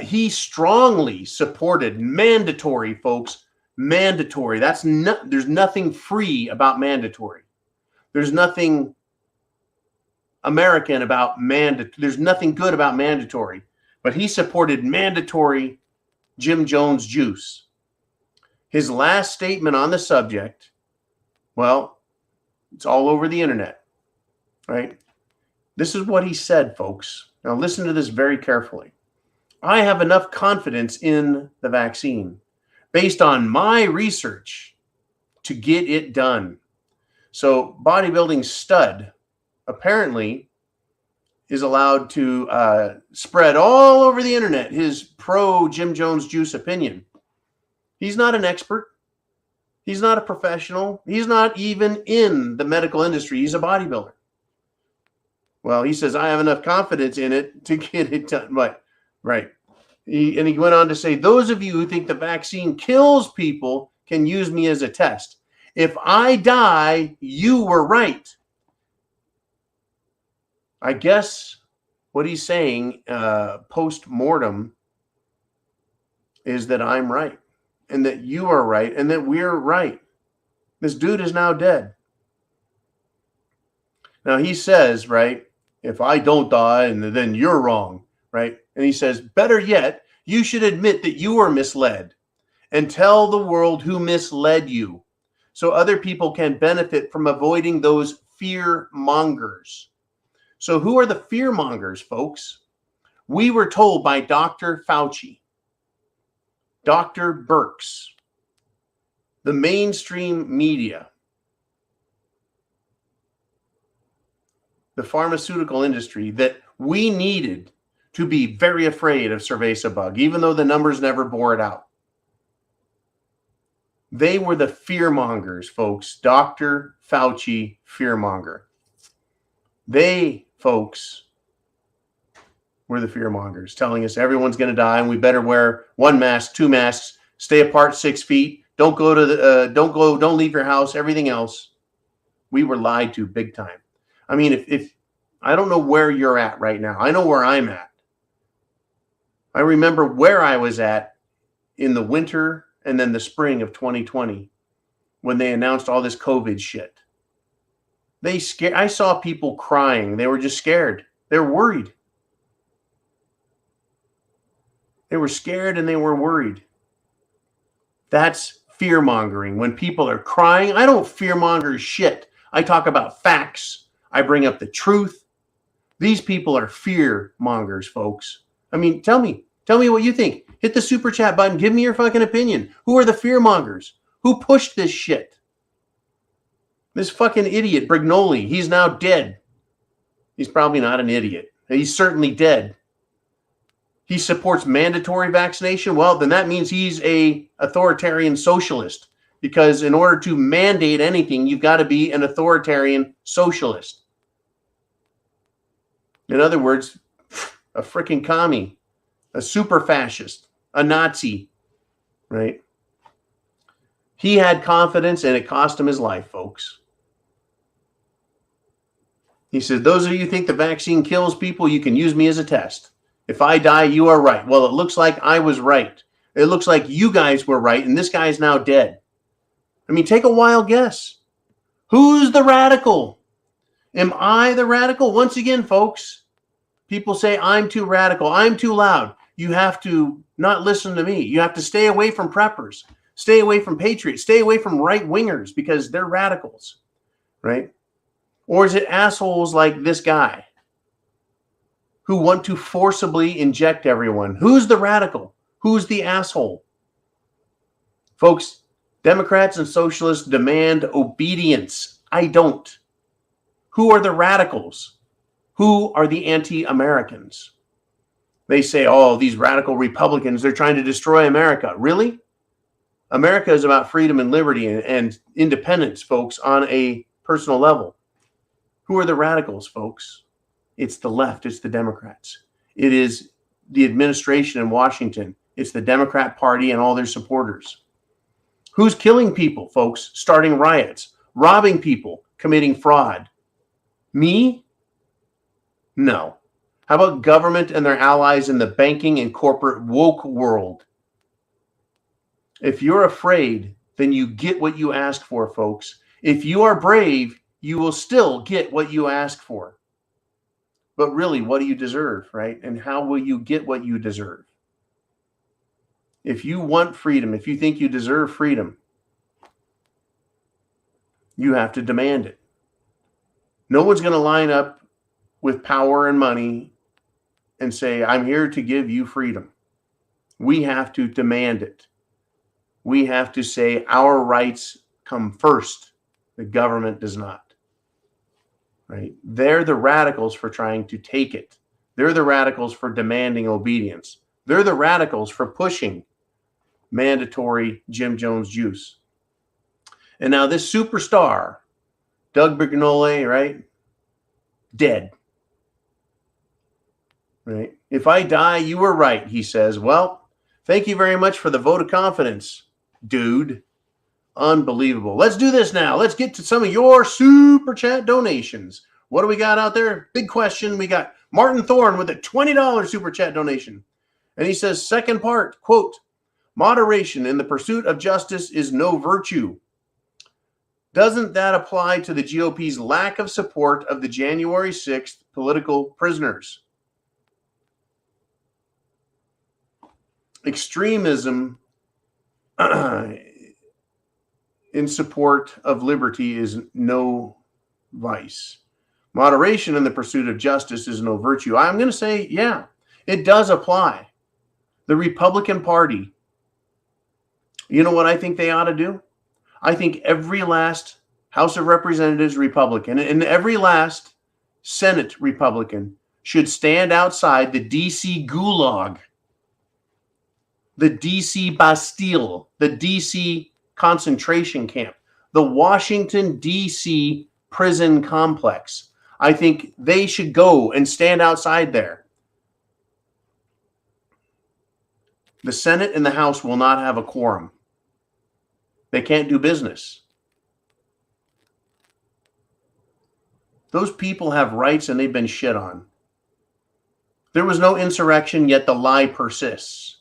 He strongly supported mandatory, folks. Mandatory. There's nothing free about mandatory. There's nothing American about there's nothing good about mandatory, but he supported mandatory Jim Jones juice. His last statement on the subject, well, it's all over the internet, right? This is what he said, folks. Now listen to this very carefully. I have enough confidence in the vaccine based on my research to get it done. So bodybuilding stud apparently is allowed to spread all over the internet his pro Jim Jones juice opinion. He's not an expert. He's not a professional. He's not even in the medical industry. He's a bodybuilder. Well, he says, I have enough confidence in it to get it done. But, right. He went on to say, those of you who think the vaccine kills people can use me as a test. If I die, you were right. I guess what he's saying post-mortem is that I'm right and that you are right and that we're right. This dude is now dead. Now he says, right, if I don't die, and then you're wrong, right? And he says, better yet, you should admit that you were misled and tell the world who misled you so other people can benefit from avoiding those fear mongers. So who are the fear mongers, folks? We were told by Dr. Fauci, Dr. Birx, the mainstream media, the pharmaceutical industry, that we needed to be very afraid of cerveza bug, even though the numbers never bore it out. They were the fear mongers, folks. Dr. Fauci, fear monger. They, folks, were the fear mongers, telling us everyone's going to die and we better wear 1 mask, 2 masks, stay apart 6 feet, don't leave your house, everything else. We were lied to big time. I mean, if I don't know where you're at right now. I know where I'm at. I remember where I was at in the winter and then the spring of 2020 when they announced all this COVID shit. I saw people crying. They were just scared. They were worried. They were scared and they were worried. That's fear mongering. When people are crying, I don't fear monger shit. I talk about facts. I bring up the truth. These people are fear mongers, folks. I mean, tell me what you think. Hit the super chat button. Give me your fucking opinion. Who are the fear mongers? Who pushed this shit? This fucking idiot, Brignoli, he's now dead. He's probably not an idiot. He's certainly dead. He supports mandatory vaccination. Well, then that means he's a authoritarian socialist, because in order to mandate anything, you've got to be an authoritarian socialist. In other words, a freaking commie, a super fascist, a Nazi, right? He had confidence and it cost him his life, folks. He said, those of you who think the vaccine kills people, you can use me as a test. If I die, you are right. Well, it looks like I was right. It looks like you guys were right, and this guy is now dead. I mean, take a wild guess. Who's the radical? Am I the radical? Once again, folks, people say I'm too radical. I'm too loud. You have to not listen to me. You have to stay away from preppers. Stay away from patriots. Stay away from right-wingers because they're radicals, right? Or is it assholes like this guy who want to forcibly inject everyone? Who's the radical? Who's the asshole? Folks, Democrats and socialists demand obedience. I don't. Who are the radicals? Who are the anti-Americans? They say, oh, these radical Republicans, they're trying to destroy America. Really? America is about freedom and liberty and independence, folks, on a personal level. Who are the radicals, folks? It's the left. It's the Democrats. It is the administration in Washington. It's the Democrat Party and all their supporters. Who's killing people, folks? Starting riots, robbing people, committing fraud. Me? No. How about government and their allies in the banking and corporate woke world? If you're afraid, then you get what you ask for, folks. If you are brave, you will still get what you ask for. But really, what do you deserve, right? And how will you get what you deserve? If you want freedom, if you think you deserve freedom, you have to demand it. No one's going to line up with power and money and say, I'm here to give you freedom. We have to demand it. We have to say our rights come first. The government does not. Right? They're the radicals for trying to take it. They're the radicals for demanding obedience. They're the radicals for pushing mandatory Jim Jones juice. And now this superstar, Doug Brignole, right? Dead. Right? If I die, you were right, he says. Well, thank you very much for the vote of confidence, dude. Unbelievable. Let's do this now. Let's get to some of your super chat donations. What do we got out there? Big question. We got Martin Thorne with a $20 super chat donation. And he says, second part, quote, moderation in the pursuit of justice is no virtue. Doesn't that apply to the GOP's lack of support of the January 6th political prisoners? Extremism in support of liberty is no vice. Moderation in the pursuit of justice is no virtue. I'm going to say, yeah, it does apply. The Republican Party, you know what I think they ought to do? I think every last House of Representatives Republican and every last Senate Republican should stand outside the D.C. gulag, the D.C. Bastille, the D.C. concentration camp, the Washington, D.C. prison complex. I think they should go and stand outside there. The Senate and the House will not have a quorum. They can't do business. Those people have rights and they've been shit on. There was no insurrection, yet the lie persists.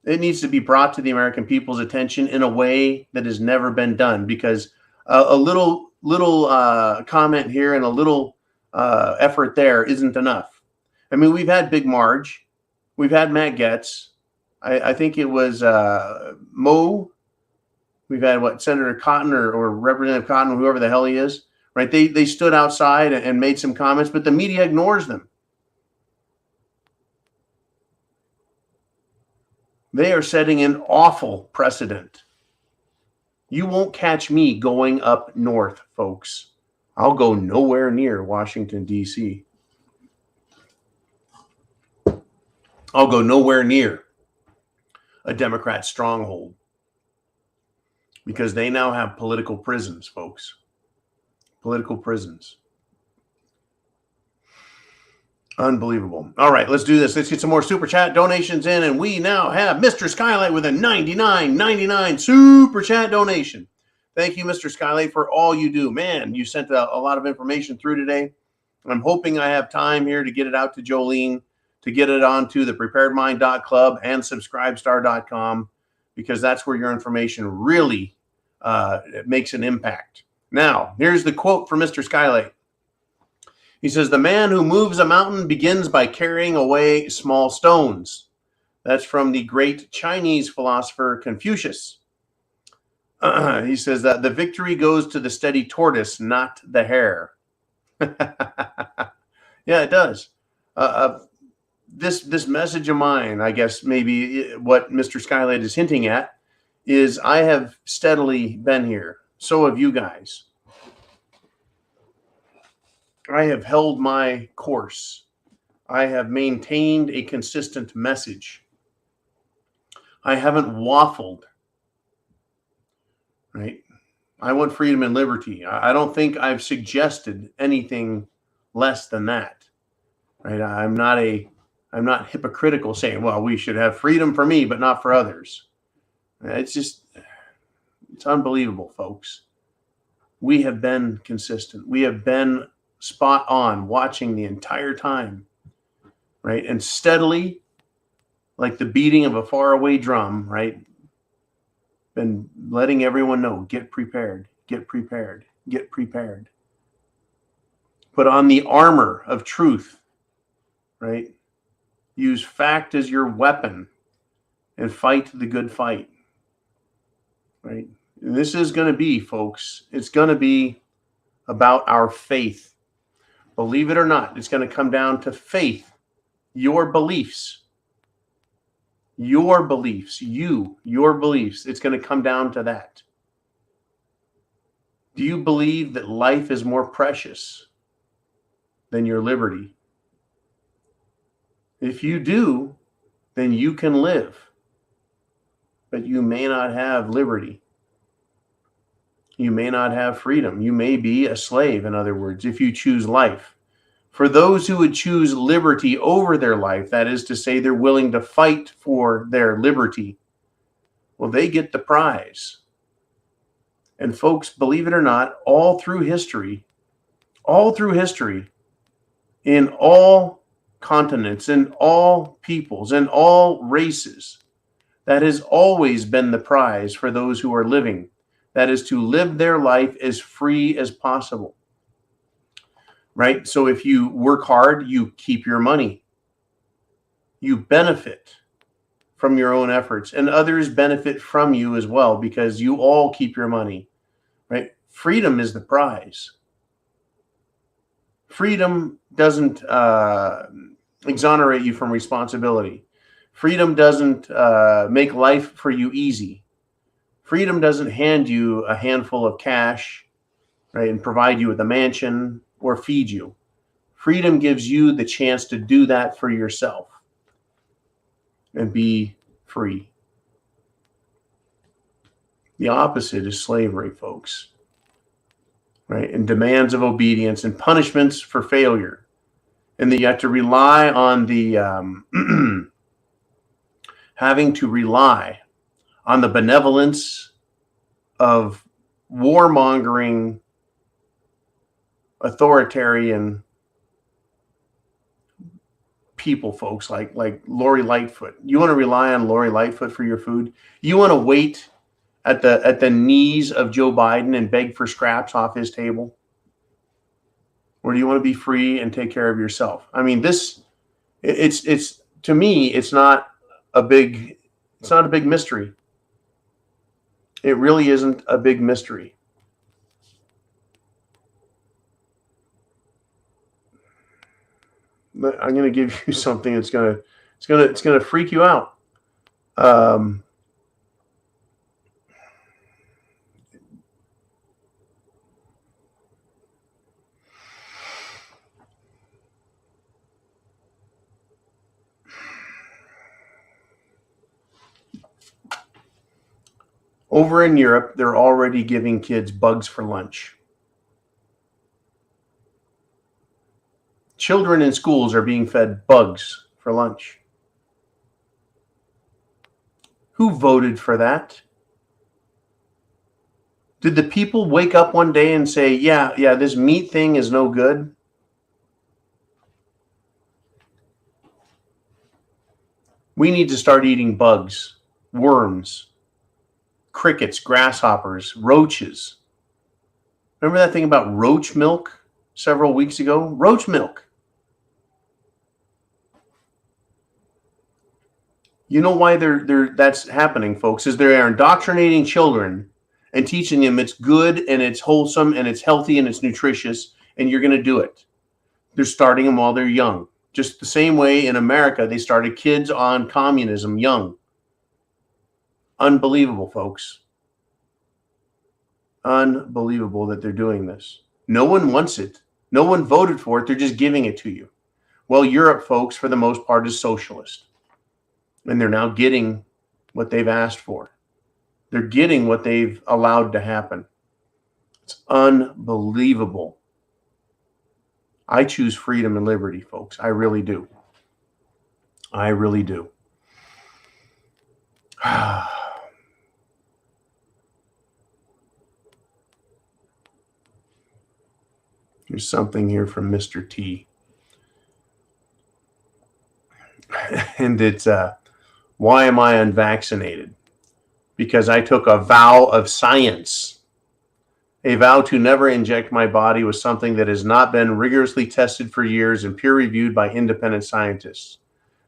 It needs to be brought to the American people's attention in a way that has never been done, because a little comment here and a little effort there isn't enough. I mean, we've had Big Marge. We've had Matt Gaetz. I think it was Mo. We've had, Senator Cotton or Representative Cotton, whoever the hell he is, right? They stood outside and made some comments, but the media ignores them. They are setting an awful precedent. You won't catch me going up north, folks. I'll go nowhere near Washington, D.C. I'll go nowhere near a Democrat stronghold, because they now have political prisons, folks. Political prisons. Unbelievable. All right, let's do this. Let's get some more super chat donations in, and we now have Mr. Skylight with a $99.99 super chat donation. Thank you, Mr. Skylight, for all you do. Man, you sent a lot of information through today. I'm hoping I have time here to get it out to Jolene, to get it onto thepreparedmind.club and subscribestar.com, because that's where your information really makes an impact. Now, here's the quote from Mr. Skylight. He says, the man who moves a mountain begins by carrying away small stones. That's from the great Chinese philosopher Confucius. He says that the victory goes to the steady tortoise, not the hare. Yeah, it does. This message of mine, I guess maybe what Mr. Skylight is hinting at, is I have steadily been here. So have you guys. I have held my course. I have maintained a consistent message. I haven't waffled, right? I want freedom and liberty. I don't think I've suggested anything less than that, right? I'm not hypocritical saying, well, we should have freedom for me, but not for others. It's unbelievable, folks. We have been consistent. We have been spot on, watching the entire time, right? And steadily, like the beating of a faraway drum, right? Been letting everyone know, get prepared, get prepared, get prepared. Put on the armor of truth, right? Use fact as your weapon and fight the good fight, right? And this is going to be, folks, it's going to be about our faith. Believe it or not, it's going to come down to faith, your beliefs. Your beliefs. It's going to come down to that. Do you believe that life is more precious than your liberty? If you do, then you can live, but you may not have liberty. You may not have freedom. You may be a slave, in other words, if you choose life. For those who would choose liberty over their life, that is to say, they're willing to fight for their liberty, well, they get the prize. And folks, believe it or not, all through history, in all continents, in all peoples, in all races, that has always been the prize for those who are living. That is to live their life as free as possible. Right? So if you work hard, you keep your money. You benefit from your own efforts, and others benefit from you as well because you all keep your money. Right? Freedom is the prize. Freedom doesn't exonerate you from responsibility. Freedom doesn't make life for you easy. Freedom doesn't hand you a handful of cash, right, and provide you with a mansion or feed you. Freedom gives you the chance to do that for yourself and be free. The opposite is slavery, folks, right? And demands of obedience and punishments for failure. And that you have to rely on the, having to rely on the benevolence of warmongering, authoritarian people, folks, like Lori Lightfoot. You want to rely on Lori Lightfoot for your food? You want to wait at the knees of Joe Biden and beg for scraps off his table? Or do you want to be free and take care of yourself? I mean, it's to me, it's not a big mystery. It really isn't a big mystery. I'm going to give you something that's going to freak you out. Over in Europe, they're already giving kids bugs for lunch. Children in schools are being fed bugs for lunch. Who voted for that? Did the people wake up one day and say, yeah, this meat thing is no good? We need to start eating bugs, worms, crickets, grasshoppers, roaches. Remember that thing about roach milk several weeks ago? Roach milk. You know why that's happening, folks, is they are indoctrinating children and teaching them it's good and it's wholesome and it's healthy and it's nutritious, and you're going to do it. They're starting them while they're young. Just the same way in America, they started kids on communism young. Unbelievable, folks. Unbelievable that they're doing this. No one wants it. No one voted for it. They're just giving it to you. Well, Europe, folks, for the most part, is socialist. And they're now getting what they've asked for. They're getting what they've allowed to happen. It's unbelievable. I choose freedom and liberty, folks. I really do. I really do. Here's something here from Mr. T. And it's, why am I unvaccinated? Because I took a vow of science. A vow to never inject my body with something that has not been rigorously tested for years and peer-reviewed by independent scientists.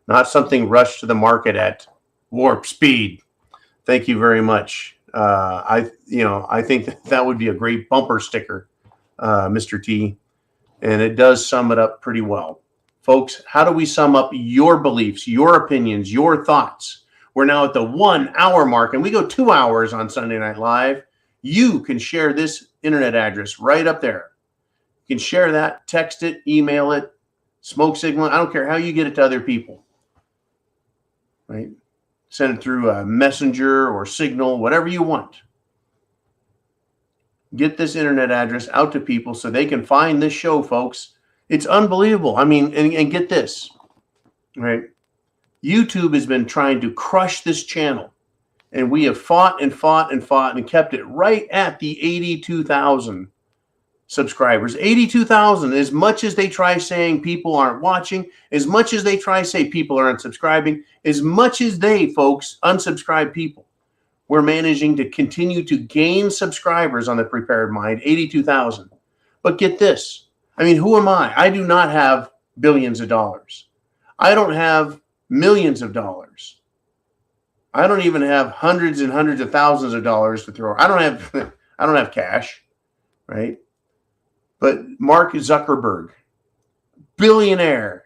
Not something rushed to the market at warp speed. Thank you very much. I think that would be a great bumper sticker, Mr. T. And it does sum it up pretty well. Folks, how do we sum up your beliefs, your opinions, your thoughts? We're now at the 1 hour mark, and we go 2 hours on Sunday Night Live. You can share this internet address right up there. You can share that, text it, email it, smoke signal. I don't care how you get it to other people. Right? Send it through a messenger or signal, whatever you want. Get this internet address out to people so they can find this show, folks. It's unbelievable. I mean, and get this, right? YouTube has been trying to crush this channel, and we have fought and fought and fought and kept it right at the 82,000 subscribers. 82,000. As much as they try saying people aren't watching, as much as they try say people are unsubscribing, as much as they, folks, unsubscribe people, we're managing to continue to gain subscribers on the Prepared Mind, 82,000. But get this. I mean, who am I? I do not have billions of dollars. I don't have millions of dollars. I don't even have hundreds and hundreds of thousands of dollars to throw. I don't have cash, right? But Mark Zuckerberg, billionaire,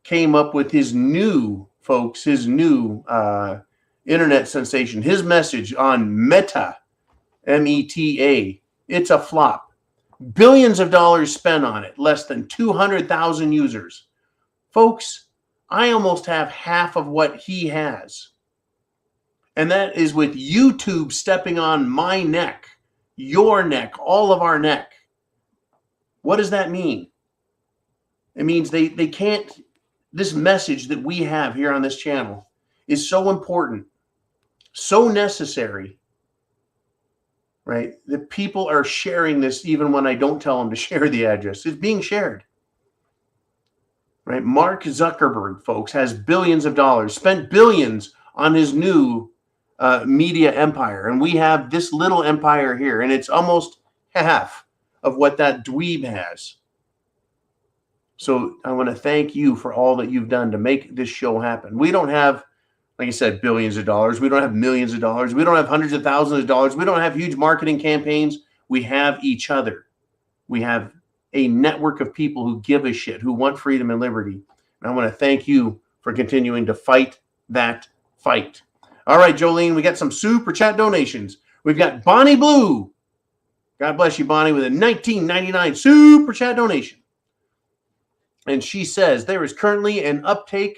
came up with his new internet sensation, his message on Meta, M-E-T-A. It's a flop. Billions of dollars spent on it, less than 200,000 users. Folks, I almost have half of what he has. And that is with YouTube stepping on my neck, your neck, all of our neck. What does that mean? It means they can't, this message that we have here on this channel is so important, so necessary, right? That people are sharing this even when I don't tell them to share the address. It's being shared. Right? Mark Zuckerberg, folks, has billions of dollars, spent billions on his new media empire. And we have this little empire here, and it's almost half of what that dweeb has. So I want to thank you for all that you've done to make this show happen. We don't have, like I said, billions of dollars. We don't have millions of dollars. We don't have hundreds of thousands of dollars. We don't have huge marketing campaigns. We have each other. We have a network of people who give a shit, who want freedom and liberty. And I want to thank you for continuing to fight that fight. All right, Jolene, we got some super chat donations. We've got Bonnie Blue. God bless you, Bonnie, with a $19.99 super chat donation. And she says there is currently an uptick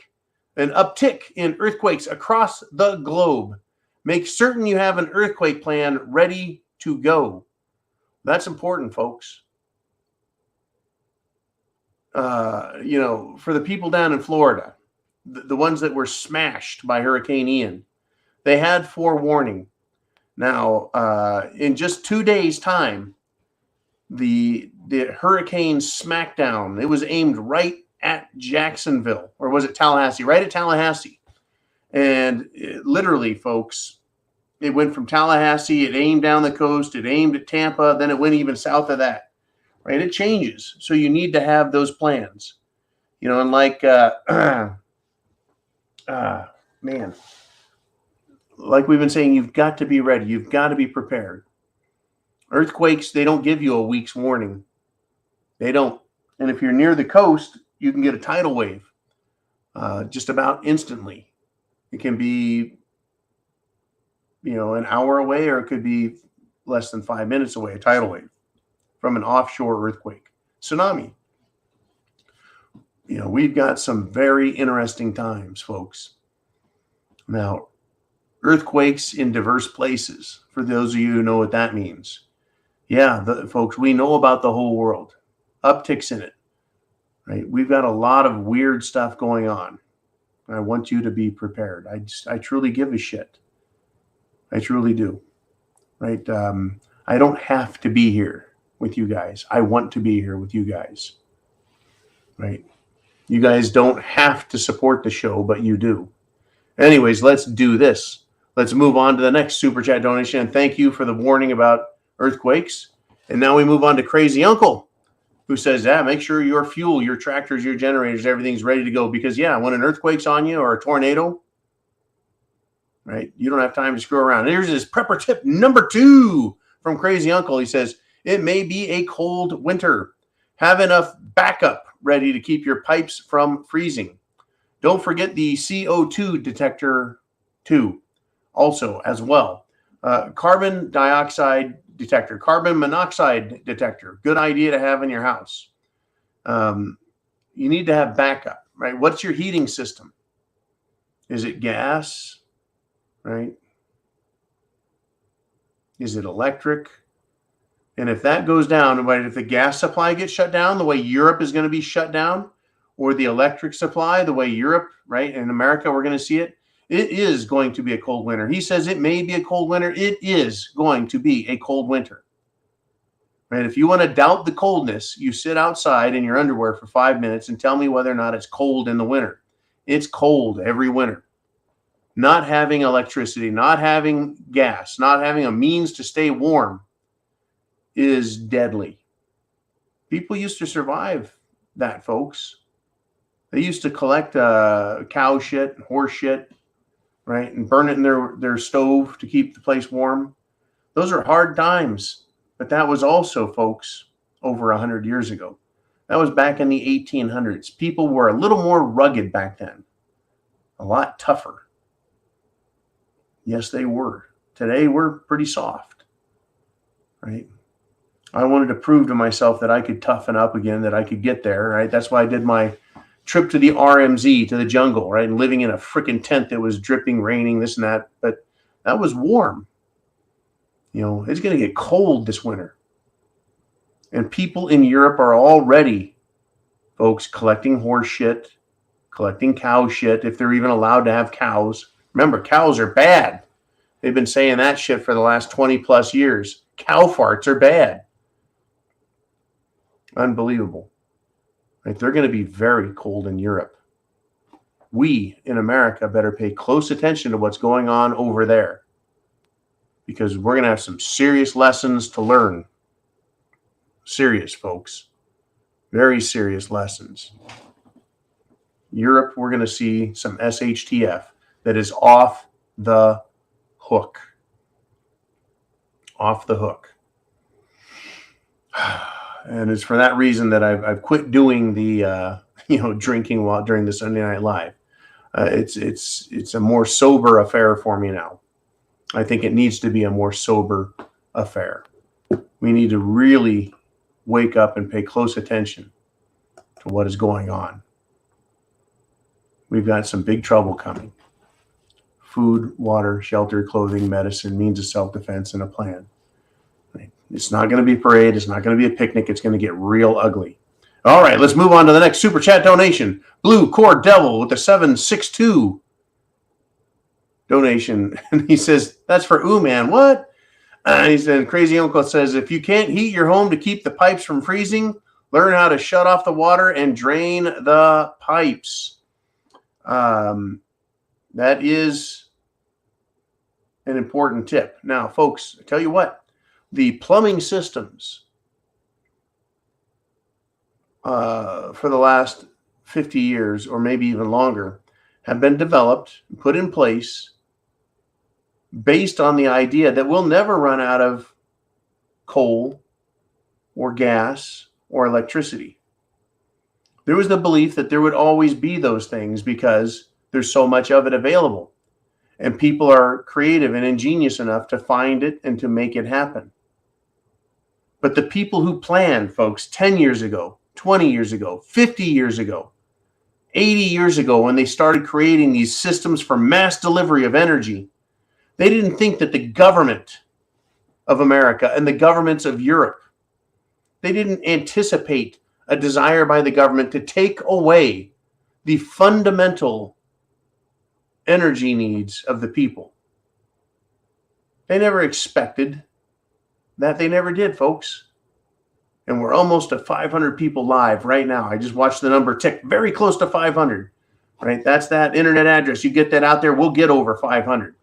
in earthquakes across the globe. Make certain you have an earthquake plan ready to go. That's important, folks. For the people down in Florida, the ones that were smashed by Hurricane Ian, they had forewarning. Now, in just 2 days' time, the hurricane smackdown, it was aimed right at Jacksonville, or was it Tallahassee? Right at Tallahassee. And literally, folks, it went from Tallahassee, it aimed down the coast, it aimed at Tampa, then it went even south of that. Right? It changes. So you need to have those plans. And like, like we've been saying, you've got to be ready. You've got to be prepared. Earthquakes, they don't give you a week's warning. They don't. And if you're near the coast, you can get a tidal wave just about instantly. It can be, an hour away, or it could be less than 5 minutes away, a tidal wave from an offshore earthquake. Tsunami. We've got some very interesting times, folks. Now, earthquakes in diverse places, for those of you who know what that means. Yeah, folks, we know about the whole world. Upticks in it. Right? We've got a lot of weird stuff going on. I want you to be prepared. I truly give a shit. I truly do. Right? I don't have to be here with you guys. I want to be here with you guys. Right? You guys don't have to support the show, but you do. Anyways, let's do this. Let's move on to the next super chat donation. And thank you for the warning about earthquakes. And now we move on to Crazy Uncle, who says, make sure your fuel, your tractors, your generators, everything's ready to go. Because, when an earthquake's on you or a tornado, right, you don't have time to screw around. And here's his prepper tip number 2 from Crazy Uncle. He says, it may be a cold winter. Have enough backup ready to keep your pipes from freezing. Don't forget the CO2 detector, too, also as well. Carbon dioxide detector, carbon monoxide detector. Good idea to have in your house. You need to have backup, right? What's your heating system? Is it gas, right? Is it electric? And if that goes down, right, if the gas supply gets shut down, the way Europe is going to be shut down, or the electric supply, the way Europe, right, in America, we're going to see it, it is going to be a cold winter. He says it may be a cold winter. It is going to be a cold winter. Right? If you want to doubt the coldness, you sit outside in your underwear for 5 minutes and tell me whether or not it's cold in the winter. It's cold every winter. Not having electricity, not having gas, not having a means to stay warm is deadly. People used to survive that, folks. They used to collect cow shit, horse shit, right, and burn it in their stove to keep the place warm. Those are hard times, but that was also, folks, over 100 years ago. That was back in the 1800s. People were a little more rugged back then, a lot tougher. Yes, they were. Today, we're pretty soft, right? I wanted to prove to myself that I could toughen up again, that I could get there, right? That's why I did my trip to the RMZ, to the jungle, right? And living in a freaking tent that was dripping, raining, this and that. But that was warm. It's going to get cold this winter. And people in Europe are already, folks, collecting horse shit, collecting cow shit, if they're even allowed to have cows. Remember, cows are bad. They've been saying that shit for the last 20 plus years. Cow farts are bad. Unbelievable. Right? They're going to be very cold in Europe. We in America better pay close attention to what's going on over there, because we're going to have some serious lessons to learn. Serious, folks. Very serious lessons. Europe, we're going to see some SHTF that is off the hook. Off the hook. And it's for that reason that I've quit doing the drinking while during the Sunday Night Live. It's a more sober affair for me now. I think it needs to be a more sober affair. We need to really wake up and pay close attention to what is going on. We've got some big trouble coming. Food, water, shelter, clothing, medicine, means of self-defense, and a plan. It's not going to be a parade. It's not going to be a picnic. It's going to get real ugly. All right, let's move on to the next super chat donation. Blue Core Devil with the 762 donation. And he says, that's for man. What? And he said, Crazy Uncle says, if you can't heat your home to keep the pipes from freezing, learn how to shut off the water and drain the pipes. That is an important tip. Now, folks, I tell you what. The plumbing systems for the last 50 years, or maybe even longer, have been developed, put in place, based on the idea that we'll never run out of coal or gas or electricity. There was the belief that there would always be those things because there's so much of it available. And people are creative and ingenious enough to find it and to make it happen. But the people who planned, folks, 10 years ago, 20 years ago, 50 years ago, 80 years ago, when they started creating these systems for mass delivery of energy, they didn't think that the government of America and the governments of Europe, they didn't anticipate a desire by the government to take away the fundamental energy needs of the people. They never expected that. They never did, folks. And we're almost at 500 people live right now. I just watched the number tick very close to 500, right? That's that internet address. You get that out there, we'll get over 500.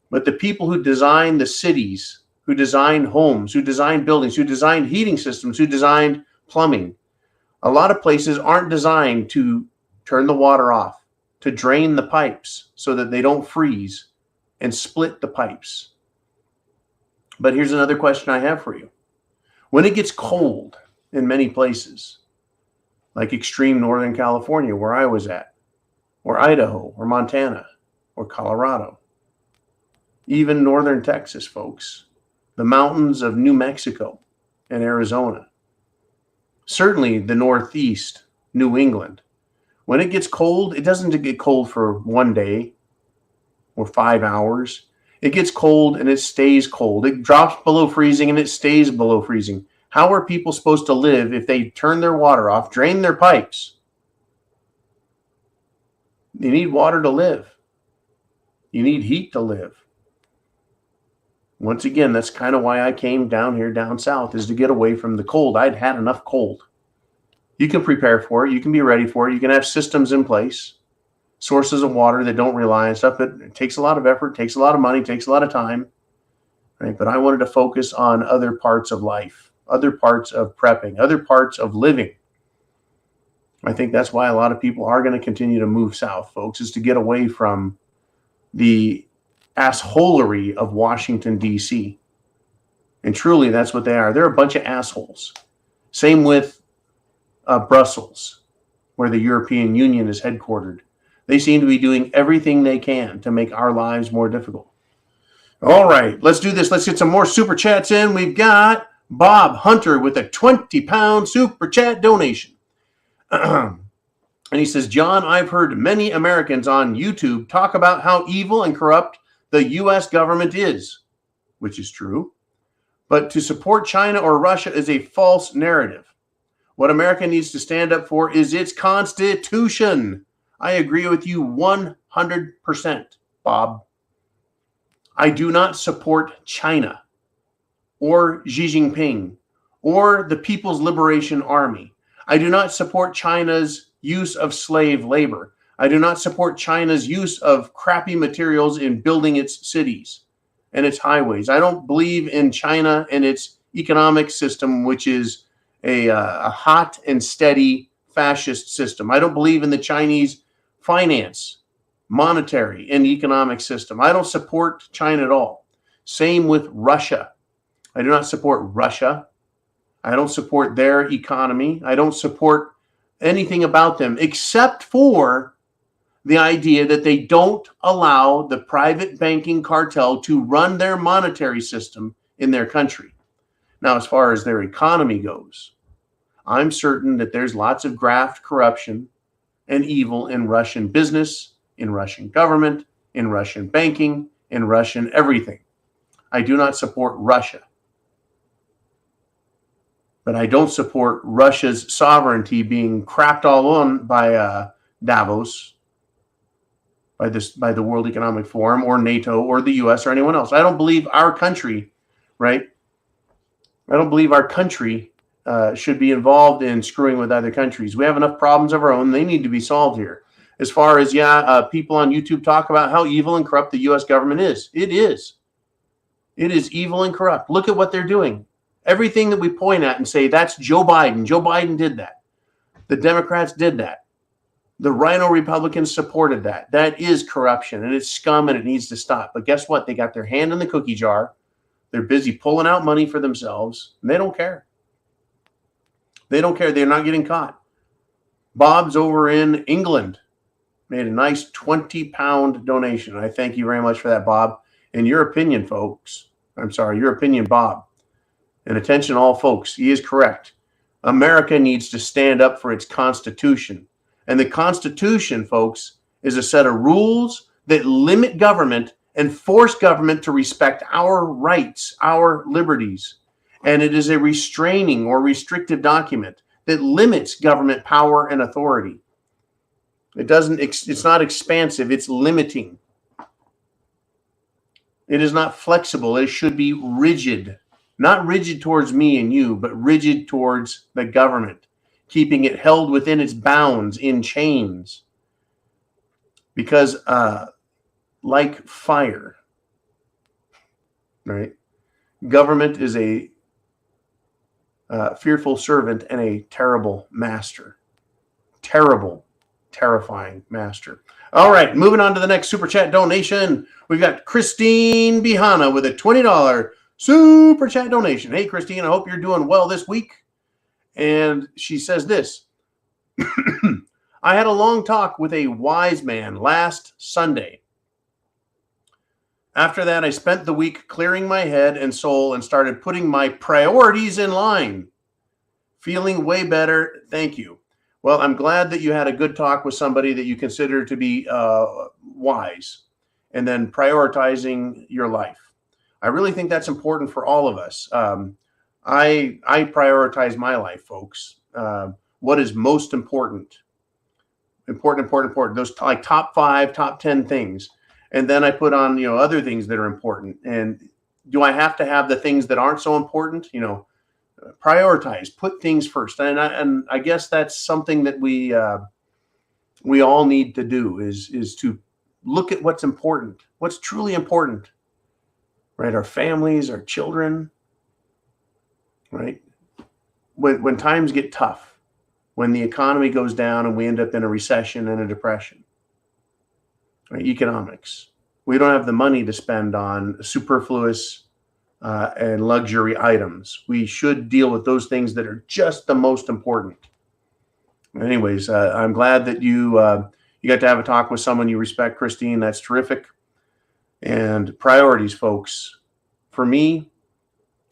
But the people who designed the cities who designed homes, who designed buildings, who designed heating systems, who designed plumbing. A lot of places aren't designed to turn the water off, to drain the pipes so that they don't freeze and split the pipes. But here's another question I have for you. When it gets cold in many places, like extreme Northern California, where I was at, or Idaho, or Montana, or Colorado, even Northern Texas, folks, the mountains of New Mexico and Arizona, certainly the Northeast, New England. When it gets cold, it doesn't get cold for one day or 5 hours. It gets cold and it stays cold. It drops below freezing and it stays below freezing. How are people supposed to live if they turn their water off, drain their pipes? You need water to live. You need heat to live. Once again, that's kind of why I came down here, down south, is to get away from the cold. I'd had enough cold. You can prepare for it. You can be ready for it. You can have systems in place, sources of water that don't rely on stuff. It takes a lot of effort, takes a lot of money, takes a lot of time. Right? But I wanted to focus on other parts of life, other parts of prepping, other parts of living. I think that's why a lot of people are going to continue to move south, folks, is to get away from the assholery of Washington, D.C. And truly, that's what they are. They're a bunch of assholes. Same with Brussels, where the European Union is headquartered. They seem to be doing everything they can to make our lives more difficult. All right, let's do this. Let's get some more super chats in. We've got Bob Hunter with a 20-pound super chat donation. And he says, John, I've heard many Americans on YouTube talk about how evil and corrupt the U.S. government is, which is true. But to support China or Russia is a false narrative. What America needs to stand up for is its Constitution. I agree with you 100%, Bob. I do not support China or Xi Jinping or the People's Liberation Army. I do not support China's use of slave labor. I do not support China's use of crappy materials in building its cities and its highways. I don't believe in China and its economic system, which is a hot and steady fascist system. I don't believe in the Chinese finance, monetary, and economic system. I don't support China at all. Same with Russia. I do not support Russia. I don't support their economy. I don't support anything about them except for the idea that they don't allow the private banking cartel to run their monetary system in their country. Now, as far as their economy goes, I'm certain that there's lots of graft, corruption, and evil in Russian business, in Russian government, in Russian banking, in Russian everything. I do not support Russia. But I don't support Russia's sovereignty being crapped all on by Davos, by the World Economic Forum or NATO or the U.S. or anyone else. I don't believe our country, right? I don't believe our country should be involved in screwing with other countries. We have enough problems of our own. They need to be solved here. As far as, people on YouTube talk about how evil and corrupt the U.S. government is. It is. It is evil and corrupt. Look at what they're doing. Everything that we point at and say, that's Joe Biden. Joe Biden did that. The Democrats did that. The Rhino Republicans supported that. That is corruption, and it's scum, and it needs to stop. But guess what? They got their hand in the cookie jar. They're busy pulling out money for themselves, and they don't care. They don't care. They're not getting caught. Bob's over in England made a nice 20-pound donation. I thank you very much for that, Bob. In your opinion, folks, your opinion, Bob, and attention all folks, he is correct. America needs to stand up for its Constitution. And the Constitution, folks, is a set of rules that limit government and force government to respect our rights, our liberties. And it is a restraining or restrictive document that limits government power and authority. It's not expansive, it's limiting. It is not flexible. It should be rigid. Not rigid towards me and you, but rigid towards the government, keeping it held within its bounds in chains. Because like fire, right? Government is a fearful servant and a terrible master. Terrible, terrifying master. All right, moving on to the next Super Chat donation. We've got Christine Bihana with a $20 Super Chat donation. Hey, Christine, I hope you're doing well this week. And she says this. I had a long talk with a wise man last Sunday. After that, I spent the week clearing my head and soul and started putting my priorities in line. Feeling way better. Thank you. Well, I'm glad that you had a good talk with somebody that you consider to be wise and then prioritizing your life. I really think that's important for all of us. I prioritize my life, folks. What is most important? Important. Those like top 5, top 10 things. And then I put on, other things that are important. And do I have to have the things that aren't so important? Prioritize, put things first. And I guess that's something that we all need to do is to look at what's important, what's truly important, right? Our families, our children, right? When times get tough, when the economy goes down and we end up in a recession and a depression, right? Economics. We don't have the money to spend on superfluous and luxury items. We should deal with those things that are just the most important. Anyways, I'm glad that you got to have a talk with someone you respect, Christine. That's terrific. And priorities, folks. For me,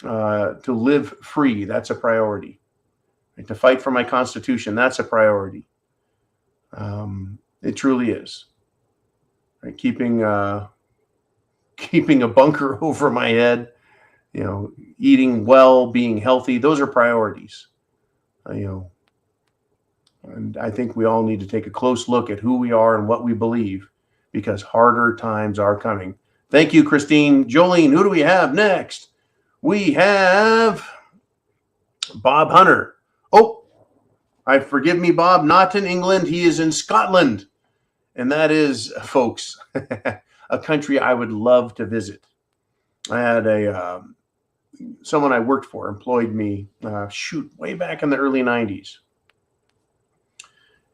to live free, that's a priority. Right? To fight for my Constitution, that's a priority. It truly is. Right? Keeping a bunker over my head, eating well, being healthy, those are priorities. And I think we all need to take a close look at who we are and what we believe, because harder times are coming. Thank you, Christine. Jolene, who do we have next? We have Bob Hunter. Oh, forgive me, Bob, not in England. He is in Scotland. And that is, folks, a country I would love to visit. I had someone I worked for employed me, way back in the early 90s.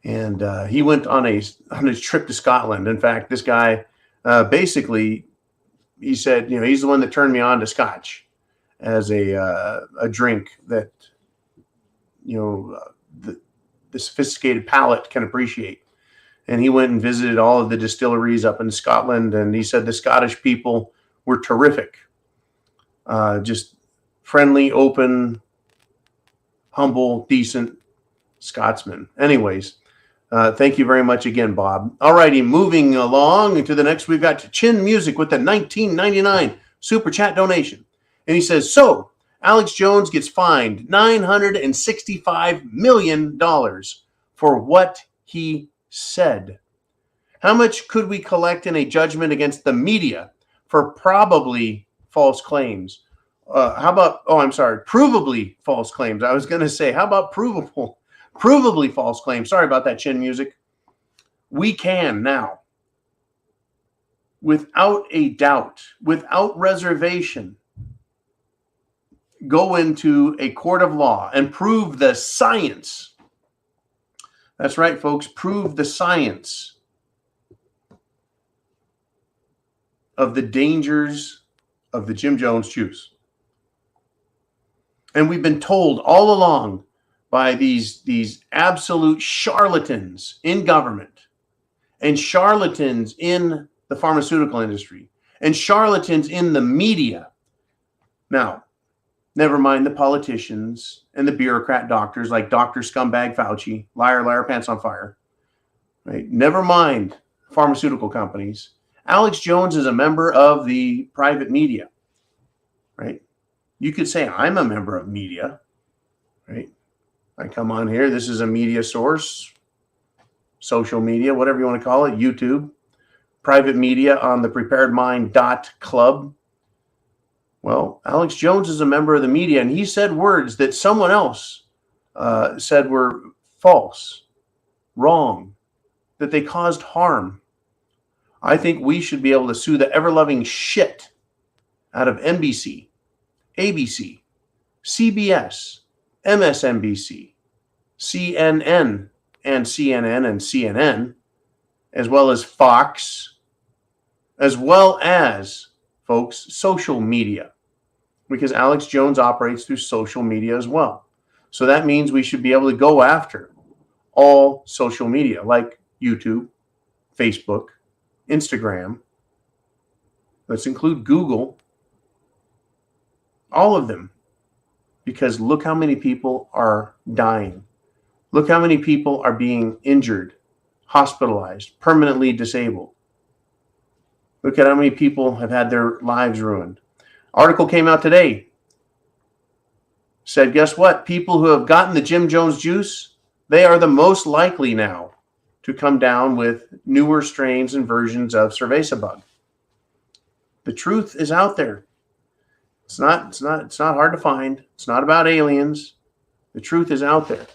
And he went on his trip to Scotland. In fact, this guy, basically, he said, he's the one that turned me on to Scotch as a drink that, the sophisticated palate can appreciate. And he went and visited all of the distilleries up in Scotland. And he said the Scottish people were terrific. Just friendly, open, humble, decent Scotsmen. Anyways, thank you very much again, Bob. All righty, moving along to the next, we've got Chin Music with the $19.99 Super Chat donation. And he says, so Alex Jones gets fined $965 million for what he said. How much could we collect in a judgment against the media for probably false claims? Provably false claims. I was going to say, how about provably false claims? Sorry about that, Chin Music. We can now, without a doubt, without reservation, go into a court of law and prove the science. That's right, folks. Prove the science of the dangers of the Jim Jones juice. And we've been told all along by these absolute charlatans in government and charlatans in the pharmaceutical industry and charlatans in the media. Now, never mind the politicians and the bureaucrat doctors like Dr. Scumbag Fauci, liar, pants on fire. Right? Never mind pharmaceutical companies. Alex Jones is a member of the private media. Right? You could say I'm a member of media. Right? I come on here. This is a media source, social media, whatever you want to call it, YouTube, private media on the thepreparedmind.club. Well, Alex Jones is a member of the media, and he said words that someone else said were false, wrong, that they caused harm. I think we should be able to sue the ever-loving shit out of NBC, ABC, CBS, MSNBC, CNN and CNN, as well as Fox, as well as, folks, social media, because Alex Jones operates through social media as well. So that means we should be able to go after all social media like YouTube, Facebook, Instagram. Let's include Google, all of them, because look how many people are dying. Look how many people are being injured, hospitalized, permanently disabled. Look at how many people have had their lives ruined. Article came out today. Said, guess what? People who have gotten the Jim Jones juice, they are the most likely now to come down with newer strains and versions of cerveza bug. The truth is out there. It's not hard to find. It's not about aliens. The truth is out there.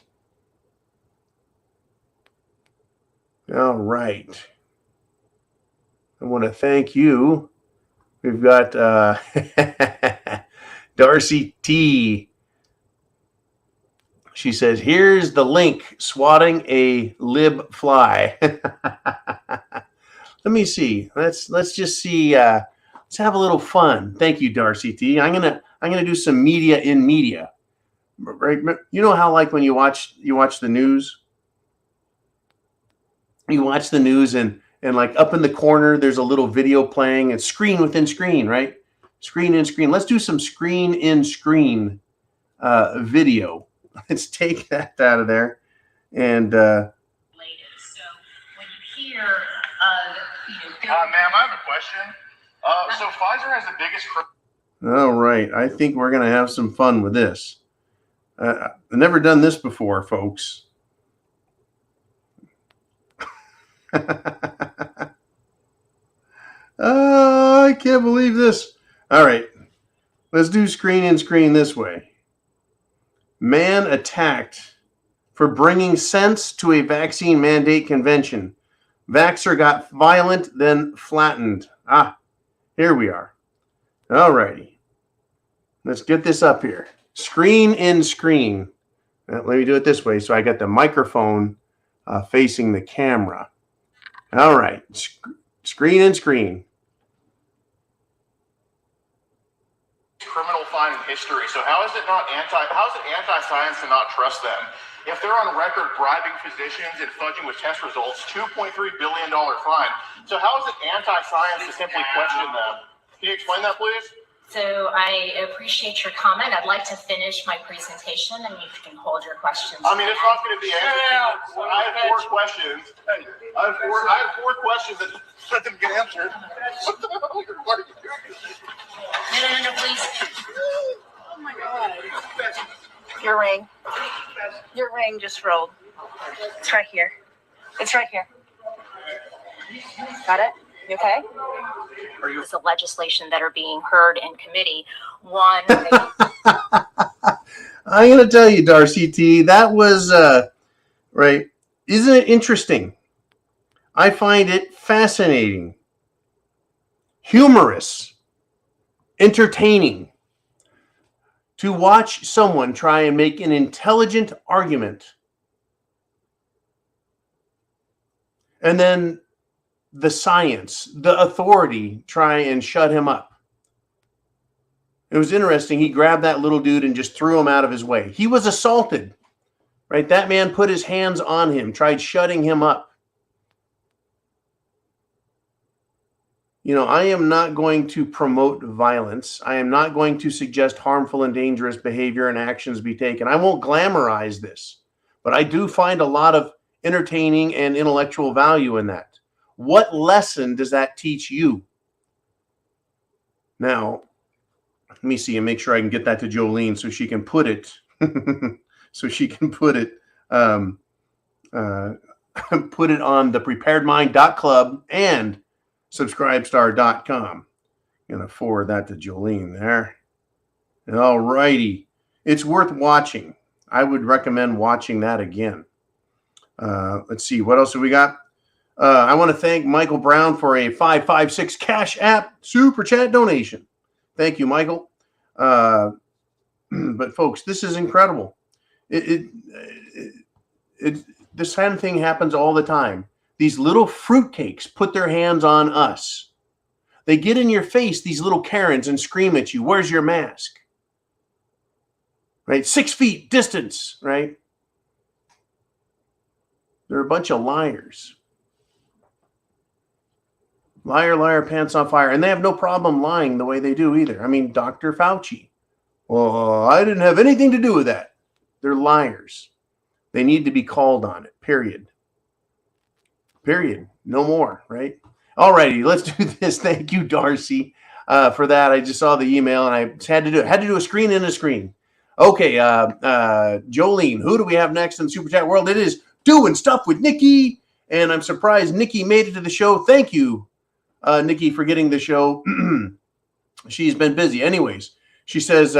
All right. I want to thank you. We've got Darcy T. She says, here's the link, swatting a lib fly. Let me see. Let's just see. Let's have a little fun. Thank you, Darcy T. I'm gonna do some media in media. Right? You know how, like, when you watch the news, and like up in the corner there's a little video playing, and screen within screen, right? Screen in screen. Let's do some screen in screen video. Let's take that out of there. And So when you hear ma'am, I have a question. So Pfizer has the biggest. All right, I think we're gonna have some fun with this. I've never done this before, folks. I can't believe this. All right, let's do screen in screen this way. Man attacked for bringing sense to a vaccine mandate convention. Vaxxer got violent, then flattened. Here we are. All righty. Let's get this up here. Screen in screen. Let me do it this way. So I got the microphone facing the camera. All right. Screen in screen. Criminal fine in history. So how is it anti-science to not trust them? If they're on record bribing physicians and fudging with test results, $2.3 billion fine. So how is it anti-science to simply question them? Can you explain that, please? So I appreciate your comment. I'd like to finish my presentation, and you can hold your questions. I mean, it's not going to be answered. I have four questions. I have four questions that let them get answered. What the hell are you doing? No, please. Oh my God. Your ring just rolled. It's right here. It's right here. Got it? You okay? It's the legislation that are being heard in committee. One. I'm going to tell you, Darcy T, that was, right. Isn't it interesting? I find it fascinating, humorous, entertaining to watch someone try and make an intelligent argument, and then the science, the authority, try and shut him up. It was interesting. He grabbed that little dude and just threw him out of his way. He was assaulted, right? That man put his hands on him, tried shutting him up. You know, I am not going to promote violence. I am not going to suggest harmful and dangerous behavior and actions be taken. I won't glamorize this, but I do find a lot of entertaining and intellectual value in that. What lesson does that teach you? Now, let me see and make sure I can get that to Jolene so she can put it, put it on thepreparedmind.club and subscribestar.com. I'm going to forward that to Jolene there. All righty. It's worth watching. I would recommend watching that again. Let's see. What else have we got? I want to thank Michael Brown for a 556 Cash App Super Chat donation. Thank you, Michael. But folks, this is incredible. This kind of thing happens all the time. These little fruitcakes put their hands on us. They get in your face, these little Karens, and scream at you, "Where's your mask?" Right? 6 feet distance, right? They're a bunch of liars. Liar, liar, pants on fire. And they have no problem lying the way they do either. I mean, Dr. Fauci. Well, I didn't have anything to do with that. They're liars. They need to be called on it, period. Period. No more, right? All righty, let's do this. Thank you, Darcy, for that. I just saw the email and I had to do a screen in a screen. Okay, Jolene, who do we have next in the Super Chat world? It is Doing Stuff with Nikki, and I'm surprised Nikki made it to the show. Thank you, Nikki, for getting the show. She's been busy. Anyways, she says,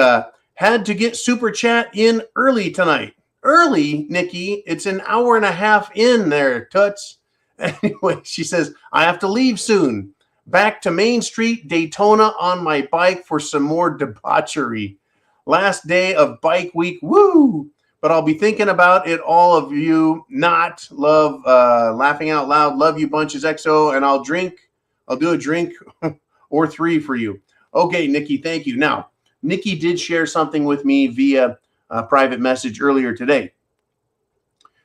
had to get Super Chat in early tonight. Early, Nikki? It's an hour and a half in there, Toots. Anyway, she says, I have to leave soon. Back to Main Street, Daytona on my bike for some more debauchery. Last day of bike week. Woo! But I'll be thinking about it, all of you. Not love, laughing out loud. Love you bunches, XO. And I'll do a drink or 3 for you. Okay, Nikki, thank you. Now, Nikki did share something with me via a private message earlier today.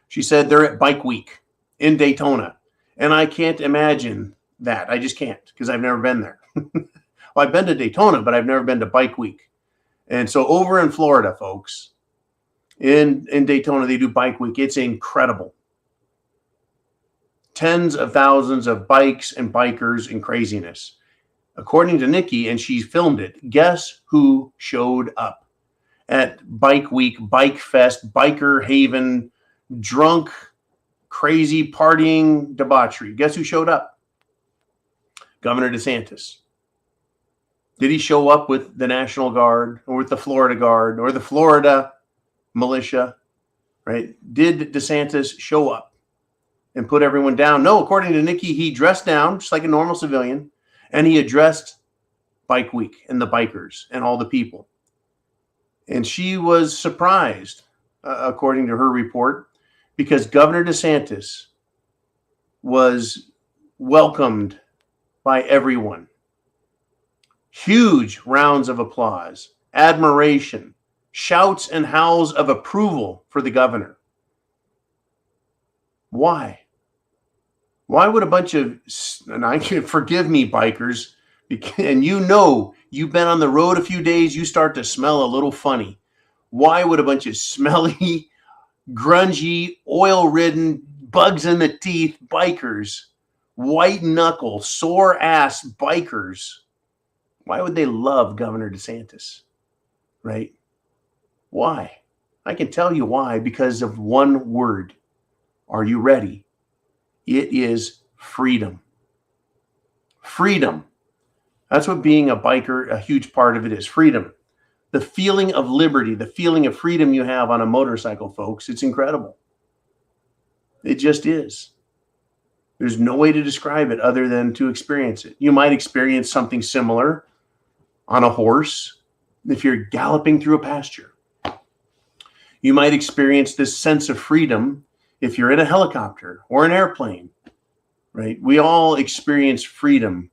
She said they're at Bike Week in Daytona. And I can't imagine that. I just can't, because I've never been there. Well, I've been to Daytona, but I've never been to Bike Week. And so over in Florida, folks, in Daytona, they do Bike Week. It's incredible. Tens of thousands of bikes and bikers and craziness. According to Nikki, and she filmed it, guess who showed up at Bike Week, Bike Fest, Biker Haven, drunk, crazy, partying, debauchery? Guess who showed up? Governor DeSantis. Did he show up with the National Guard or with the Florida Guard or the Florida militia? Right? Did DeSantis show up and put everyone down? No, according to Nikki, he dressed down just like a normal civilian, and he addressed Bike Week and the bikers and all the people. And she was surprised, according to her report, because Governor DeSantis was welcomed by everyone. Huge rounds of applause, admiration, shouts and howls of approval for the governor. Why? Why would a bunch of, and I can forgive me, bikers, and you know you've been on the road a few days, you start to smell a little funny. Why would a bunch of smelly, grungy, oil-ridden, bugs in the teeth bikers, white knuckle, sore ass bikers, why would they love Governor DeSantis? Right? Why? I can tell you why, because of one word. Are you ready? It is freedom. Freedom. That's what being a biker, a huge part of it is. Freedom. The feeling of liberty, the feeling of freedom you have on a motorcycle, folks, it's incredible. It just is. There's no way to describe it other than to experience it. You might experience something similar on a horse if you're galloping through a pasture. You might experience this sense of freedom if you're in a helicopter or an airplane, right? We all experience freedom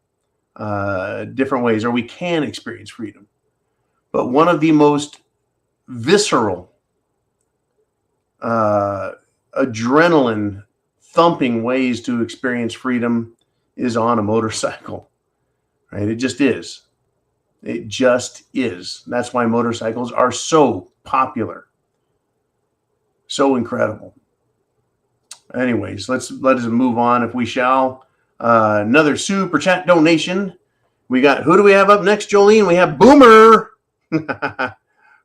different ways, or we can experience freedom. But one of the most visceral, adrenaline thumping ways to experience freedom is on a motorcycle, right? It just is. It just is. That's why motorcycles are so popular, so incredible. Anyways, let us move on, if we shall. Another super chat donation. We got, who do we have up next, Jolene? We have Boomer.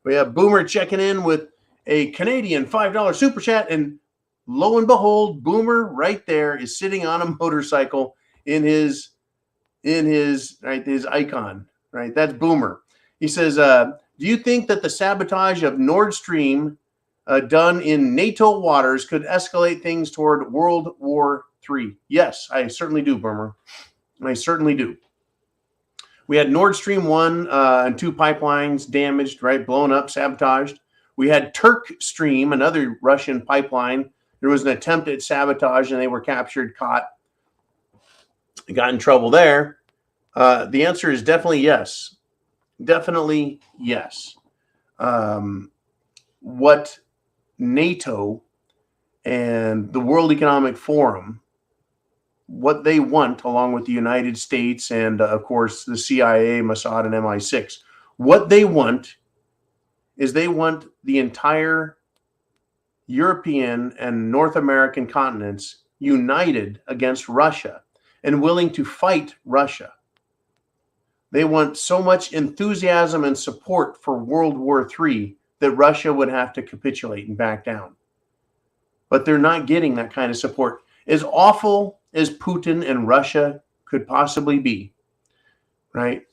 We have Boomer checking in with a Canadian $5 super chat, and lo and behold, Boomer right there is sitting on a motorcycle in his right, his icon, right? That's Boomer. He says, do you think that the sabotage of Nord Stream done in NATO waters could escalate things toward World War III? Yes, I certainly do, Boomer. I certainly do. We had Nord Stream 1 and 2 pipelines damaged, right? Blown up, sabotaged. We had Turk Stream, another Russian pipeline. There was an attempt at sabotage and they were captured, caught, got in trouble there. The answer is definitely yes. Definitely yes. What NATO and the World Economic Forum, what they want, along with the United States and, of course, the CIA, Mossad, and MI6, what they want is they want the entire European and North American continents united against Russia and willing to fight Russia. They want so much enthusiasm and support for World War III that Russia would have to capitulate and back down. But they're not getting that kind of support. As awful as Putin and Russia could possibly be, right?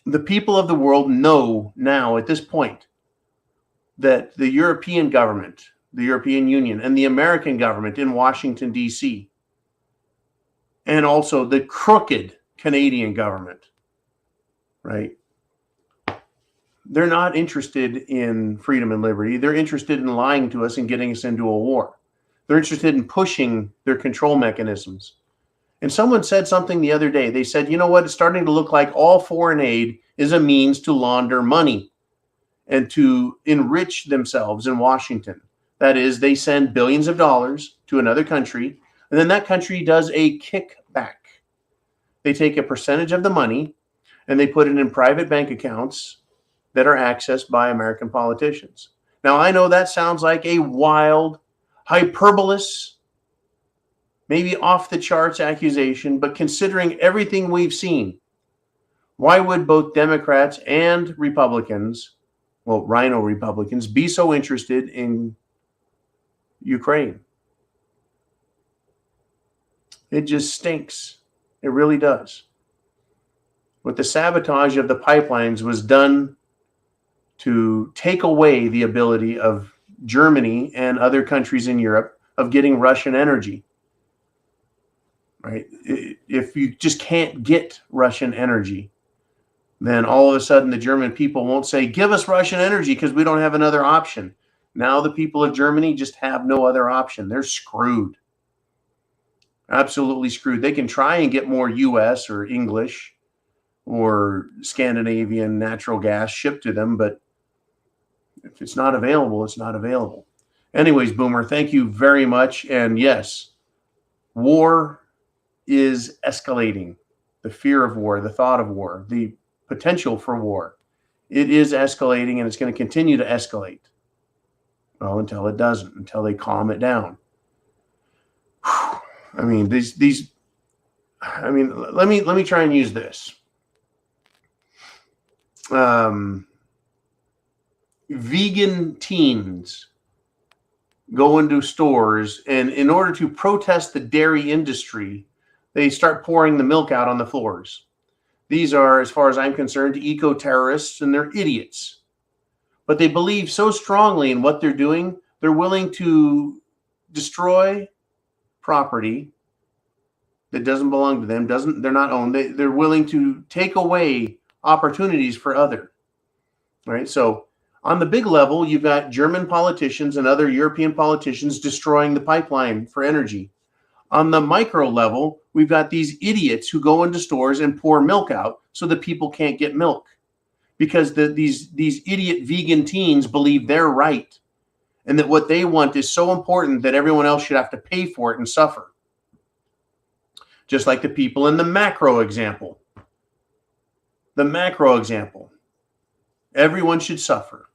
The people of the world know now at this point that the European government, the European Union, and the American government in Washington, D.C., and also the crooked Canadian government, right? They're not interested in freedom and liberty. They're interested in lying to us and getting us into a war. They're interested in pushing their control mechanisms. And someone said something the other day. They said, you know what? It's starting to look like all foreign aid is a means to launder money and to enrich themselves in Washington. That is, they send billions of dollars to another country, and then that country does a kickback. They take a percentage of the money and they put it in private bank accounts that are accessed by American politicians. Now, I know that sounds like a wild, hyperbolous, maybe off the charts accusation, but considering everything we've seen, why would both Democrats and Republicans, well, Rhino Republicans, be so interested in Ukraine? It just stinks. It really does. What the sabotage of the pipelines was done to take away the ability of Germany and other countries in Europe of getting Russian energy, right? If you just can't get Russian energy, then all of a sudden the German people won't say, give us Russian energy because we don't have another option. Now the people of Germany just have no other option. They're screwed. Absolutely screwed. They can try and get more US or English or Scandinavian natural gas shipped to them, but if it's not available, it's not available. Anyways, Boomer, thank you very much. And yes, war is escalating. The fear of war, the thought of war, the potential for war. It is escalating and it's going to continue to escalate. Well, until it doesn't, until they calm it down. I mean, let me try and use this. Vegan teens go into stores, and in order to protest the dairy industry, they start pouring the milk out on the floors. These are, as far as I'm concerned, eco-terrorists, and they're idiots. But they believe so strongly in what they're doing, they're willing to destroy property that doesn't belong to them, they're not owned. They're willing to take away opportunities for others. Right? So on the big level, you've got German politicians and other European politicians destroying the pipeline for energy. On the micro level, we've got these idiots who go into stores and pour milk out so that people can't get milk because these idiot vegan teens believe they're right and that what they want is so important that everyone else should have to pay for it and suffer. Just like the people in the macro example. The macro example. Everyone should suffer.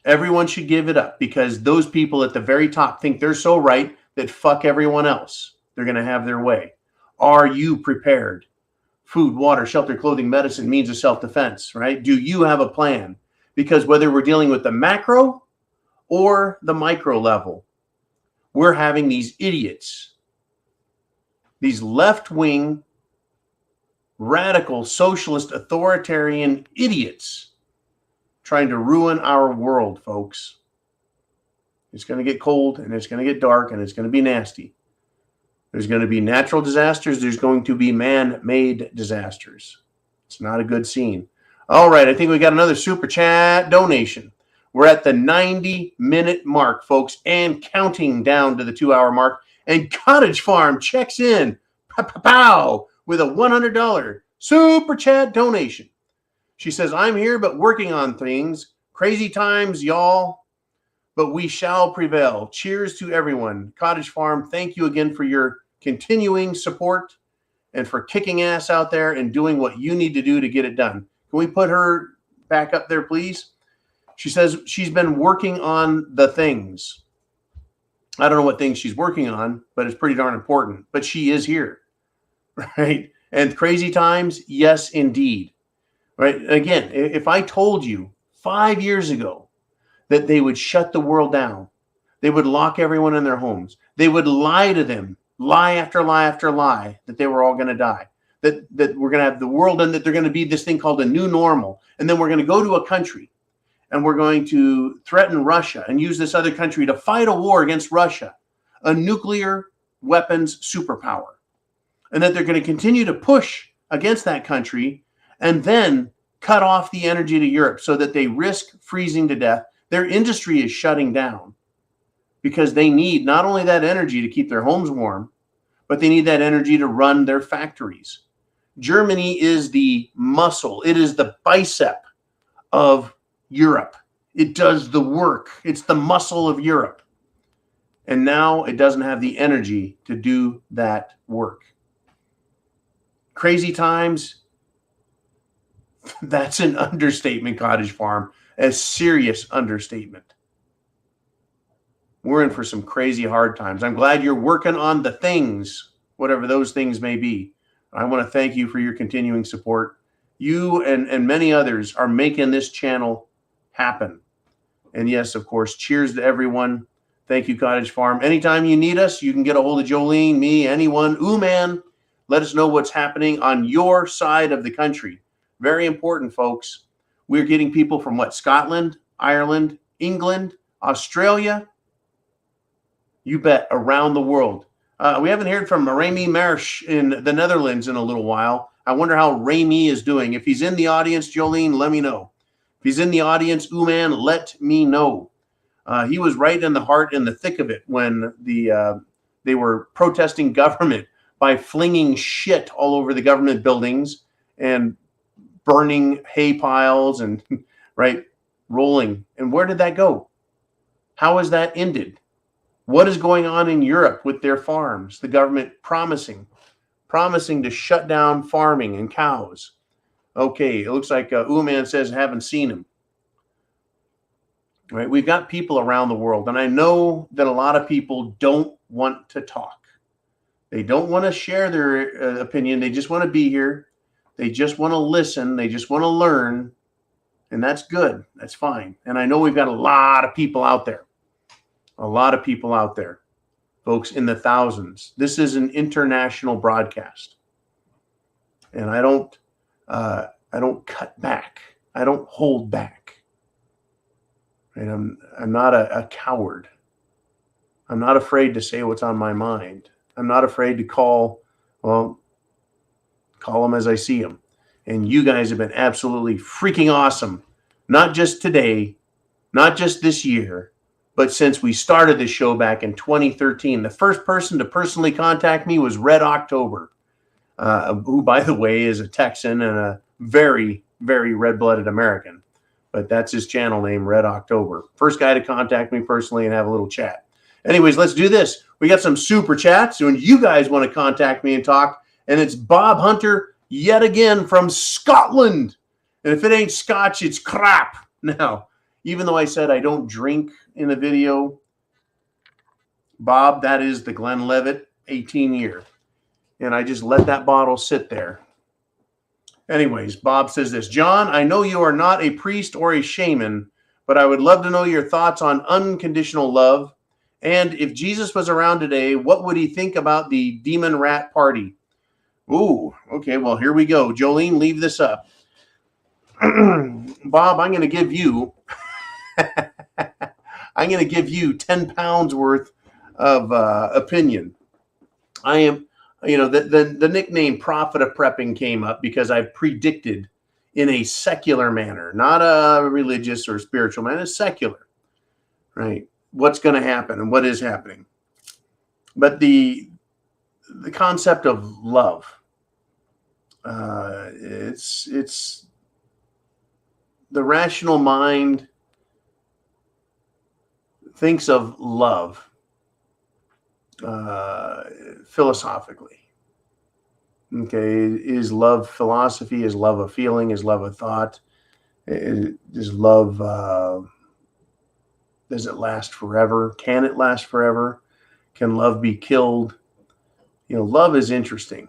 Everyone should give it up because those people at the very top think they're so right that fuck everyone else. They're going to have their way. Are you prepared? Food, water, shelter, clothing, medicine, means of self-defense, right? Do you have a plan? Because whether we're dealing with the macro or the micro level, we're having these idiots, these left-wing, radical, socialist, authoritarian idiots trying to ruin our world, folks. It's going to get cold and it's going to get dark and it's going to be nasty. There's going to be natural disasters. There's going to be man-made disasters. It's not a good scene. All right, I think we got another super chat donation. We're at the 90-minute mark, folks, and counting down to the 2-hour mark. And Cottage Farm checks in, pow, with a $100 super chat donation. She says, I'm here but working on things. Crazy times, y'all, but we shall prevail. Cheers to everyone. Cottage Farm, thank you again for your continuing support and for kicking ass out there and doing what you need to do to get it done. Can we put her back up there, please? She says she's been working on the things. I don't know what things she's working on, but it's pretty darn important. But she is here, right? And crazy times, yes, indeed. Right? Again, if I told you 5 years ago that they would shut the world down, they would lock everyone in their homes, they would lie to them, lie after lie after lie, that they were all going to die, that we're going to have the world and that they're going to be this thing called a new normal. And then we're going to go to a country and we're going to threaten Russia and use this other country to fight a war against Russia, a nuclear weapons superpower. And that they're going to continue to push against that country and then cut off the energy to Europe so that they risk freezing to death. Their industry is shutting down because they need not only that energy to keep their homes warm, but they need that energy to run their factories. Germany is the muscle. It is the bicep of Europe. It does the work. It's the muscle of Europe. And now it doesn't have the energy to do that work. Crazy times. That's an understatement, Cottage Farm. A serious understatement. We're in for some crazy hard times. I'm glad you're working on the things, whatever those things may be. I want to thank you for your continuing support. You and many others are making this channel happen. And yes, of course, cheers to everyone. Thank you, Cottage Farm. Anytime you need us, you can get a hold of Jolene, me, anyone. Ooh, man, let us know what's happening on your side of the country. Very important, folks. We're getting people from what? Scotland, Ireland, England, Australia. You bet, around the world. We haven't heard from Remy Marsh in the Netherlands in a little while. I wonder how Remy is doing. If he's in the audience, Jolene, let me know. If he's in the audience, man, let me know. He was right in the heart and the thick of it when they were protesting government by flinging shit all over the government buildings and burning hay piles and right rolling. And where did that go? How has that ended? What is going on in Europe with their farms? The government promising to shut down farming and cows. Okay, it looks like Uman says haven't seen him. Right, we've got people around the world, and I know that a lot of people don't want to talk. They don't want to share their opinion. They just want to be here. They just want to listen. They just want to learn, and that's good. That's fine. And I know we've got a lot of people out there. A lot of people out there, folks, in the thousands. This is an international broadcast, and I don't cut back. I don't hold back. Right? I'm not a coward. I'm not afraid to say what's on my mind. I'm not afraid to call them as I see them. And you guys have been absolutely freaking awesome. Not just today, not just this year, but since we started this show back in 2013. The first person to personally contact me was Red October, who, by the way, is a Texan and a very, very red-blooded American. But that's his channel name, Red October. First guy to contact me personally and have a little chat. Anyways, let's do this. We got some super chats. So when you guys want to contact me and talk, and it's Bob Hunter yet again from Scotland. And if it ain't Scotch, it's crap. Now, even though I said I don't drink in the video, Bob, that is the Glenlivet 18-year. And I just let that bottle sit there. Anyways, Bob says this. John, I know you are not a priest or a shaman, but I would love to know your thoughts on unconditional love. And if Jesus was around today, what would he think about the demon rat party? Ooh, okay, well, here we go. Jolene, leave this up. Bob, I'm going to give you... I'm going to give you 10 pounds worth of opinion. I the nickname prophet of prepping came up because I've predicted in a secular manner, not a religious or spiritual manner, secular, right? What's going to happen and what is happening. But the concept of love, it's the rational mind thinks of love philosophically. Okay, is love philosophy? Is love a feeling? Is love a thought? Is love, does it last forever? Can it last forever? Can love be killed? Love is interesting.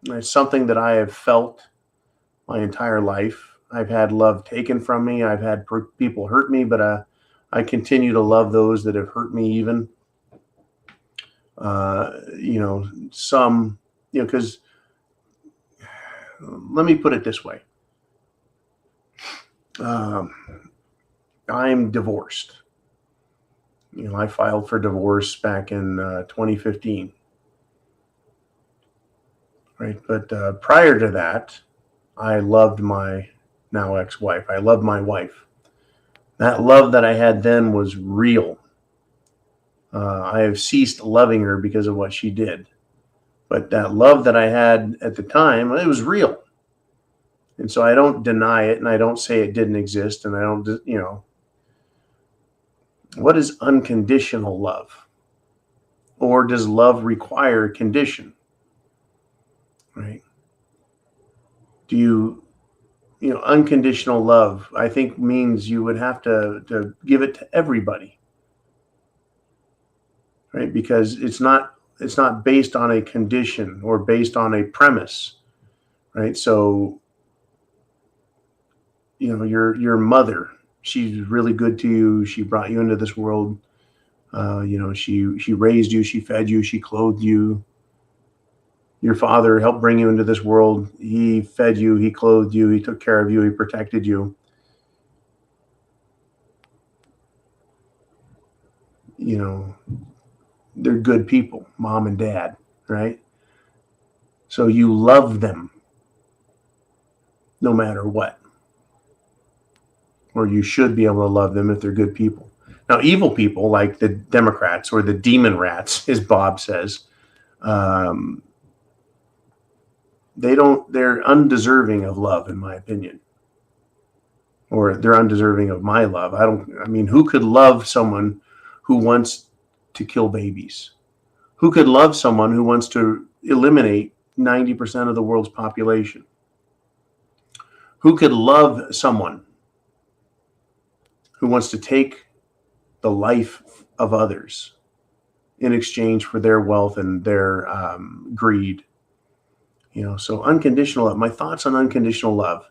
It's something that I have felt my entire life. I've had love taken from me. I've had people hurt me, but I continue to love those that have hurt me even. Because let me put it this way. I'm divorced. I filed for divorce back in 2015. Right. But prior to that, I loved my now ex-wife. I loved my wife. That love that I had then was real. I have ceased loving her because of what she did. But that love that I had at the time, it was real. And so I don't deny it, and I don't say it didn't exist, and I don't, what is unconditional love? Or does love require a condition? Right? Unconditional love, I think, means you would have to give it to everybody. Right? Because it's not based on a condition or based on a premise. Right? So, your mother, she's really good to you. She brought you into this world. She raised you, she fed you, she clothed you. Your father helped bring you into this world. He fed you, he clothed you, he took care of you, he protected you. They're good people, mom and dad, right? So you love them no matter what. Or you should be able to love them if they're good people. Now, evil people like the Democrats or the demon rats, as Bob says, they're undeserving of love, in my opinion. Or they're undeserving of my love. Who could love someone who wants to kill babies? Who could love someone who wants to eliminate 90% of the world's population? Who could love someone who wants to take the life of others in exchange for their wealth and their greed? So unconditional love, my thoughts on unconditional love.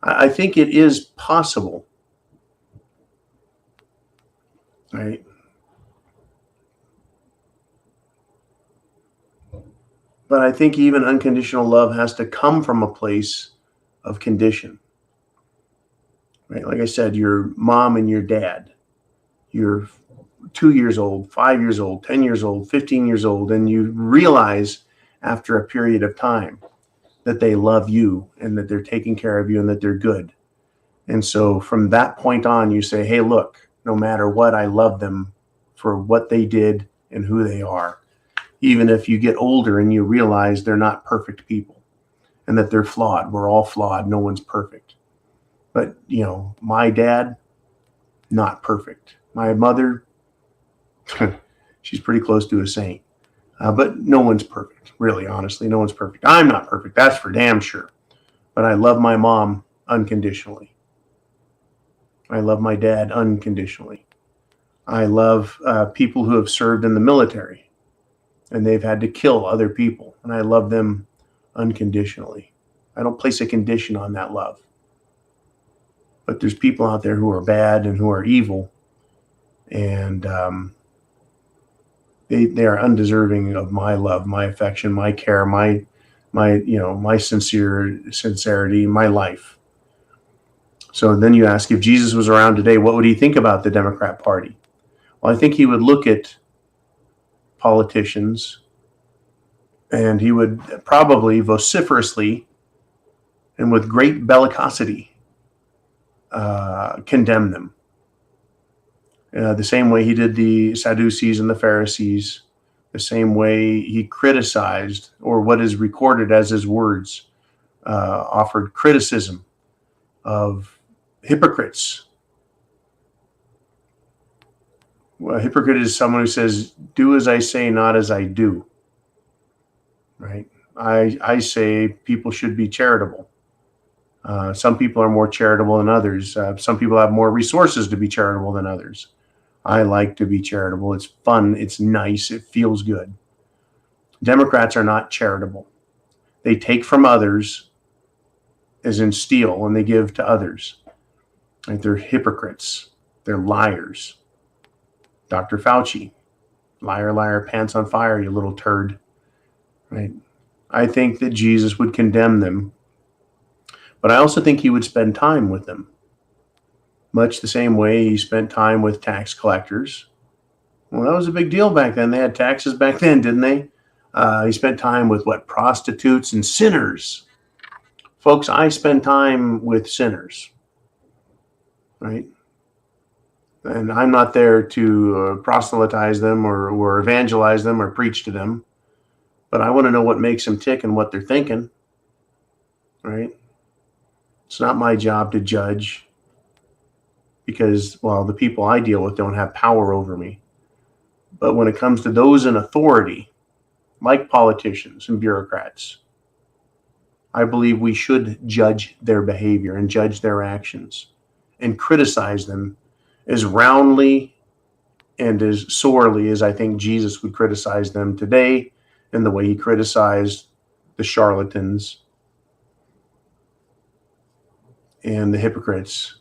I think it is possible, right? But I think even unconditional love has to come from a place of condition. Right? Like I said, your mom and your dad, you're 2 years old, 5 years old, 10 years old, 15 years old, and you realize after a period of time that they love you and that they're taking care of you and that they're good. And so from that point on, you say, hey, look, no matter what, I love them for what they did and who they are. Even if you get older and you realize they're not perfect people and that they're flawed. We're all flawed. No one's perfect. But, my dad, not perfect. My mother, she's pretty close to a saint. But no one's perfect, really, honestly. No one's perfect. I'm not perfect. That's for damn sure. But I love my mom unconditionally. I love my dad unconditionally. I love people who have served in the military and they've had to kill other people. And I love them unconditionally. I don't place a condition on that love. But there's people out there who are bad and who are evil. And they are undeserving of my love, my affection, my care, my sincerity, my life. So then you ask, if Jesus was around today, what would he think about the Democrat Party? Well, I think he would look at politicians And he would probably vociferously and with great bellicosity condemn them. The same way he did the Sadducees and the Pharisees, the same way he criticized, or what is recorded as his words, offered criticism of hypocrites. Well, a hypocrite is someone who says, do as I say, not as I do. Right? I say people should be charitable. Some people are more charitable than others. Some people have more resources to be charitable than others. I like to be charitable. It's fun. It's nice. It feels good. Democrats are not charitable. They take from others, as in steal, and they give to others. Right? They're hypocrites. They're liars. Dr. Fauci, liar, liar, pants on fire, you little turd. Right? I think that Jesus would condemn them, but I also think he would spend time with them. Much the same way he spent time with tax collectors. Well, that was a big deal back then. They had taxes back then, didn't they? He spent time with prostitutes and sinners. Folks, I spend time with sinners, right? And I'm not there to proselytize them or evangelize them or preach to them, but I want to know what makes them tick and what they're thinking, right? It's not my job to judge, because, well, the people I deal with don't have power over me. But when it comes to those in authority, like politicians and bureaucrats, I believe we should judge their behavior and judge their actions and criticize them as roundly and as sorely as I think Jesus would criticize them today, and the way he criticized the charlatans and the hypocrites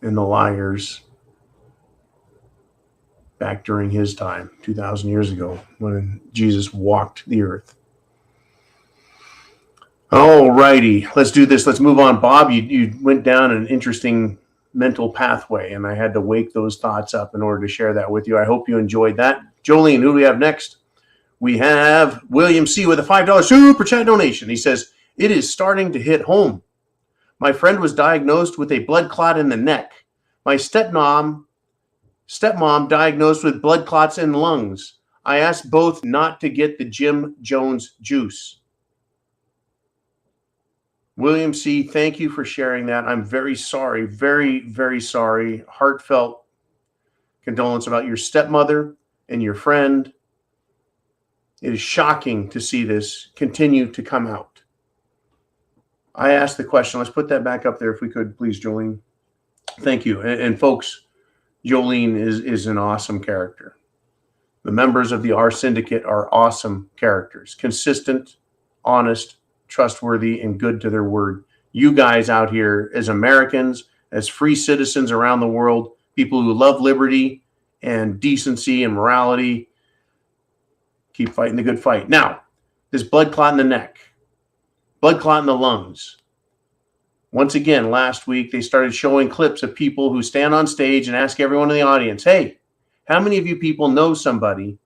and the liars back during his time, 2,000 years ago, when Jesus walked the earth. All righty, let's do this. Let's move on. Bob, you went down an interesting mental pathway, and I had to wake those thoughts up in order to share that with you. I hope you enjoyed that. Jolene, who do we have next? We have William C. with a $5 super chat donation. He says, it is starting to hit home. My friend was diagnosed with a blood clot in the neck. My stepmom diagnosed with blood clots in lungs. I asked both not to get the Jim Jones juice. William C., thank you for sharing that. I'm very sorry, very, very sorry. Heartfelt condolence about your stepmother and your friend. It is shocking to see this continue to come out. I asked the question. Let's put that back up there if we could, please, Jolene. Thank you. And folks, Jolene is an awesome character. The members of the R Syndicate are awesome characters. Consistent, honest, trustworthy, and good to their word. You guys out here as Americans, as free citizens around the world, people who love liberty and decency and morality, keep fighting the good fight. Now, this blood clot in the neck, blood clot in the lungs. Once again, last week, they started showing clips of people who stand on stage and ask everyone in the audience, hey, how many of you people know somebody,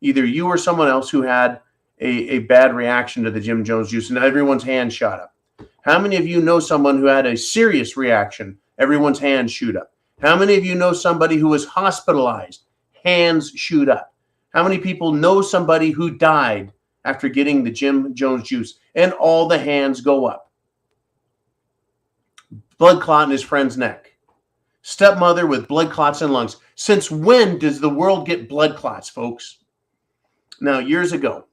either you or someone else, who had a bad reaction to the Jim Jones juice? And everyone's hand shot up. How many of you know someone who had a serious reaction? Everyone's hands shoot up. How many of you know somebody who was hospitalized? Hands shoot up. How many people know somebody who died after getting the Jim Jones juice? And all the hands go up. Blood clot in his friend's neck. Stepmother with blood clots in lungs. Since when does the world get blood clots, folks? Now, years ago,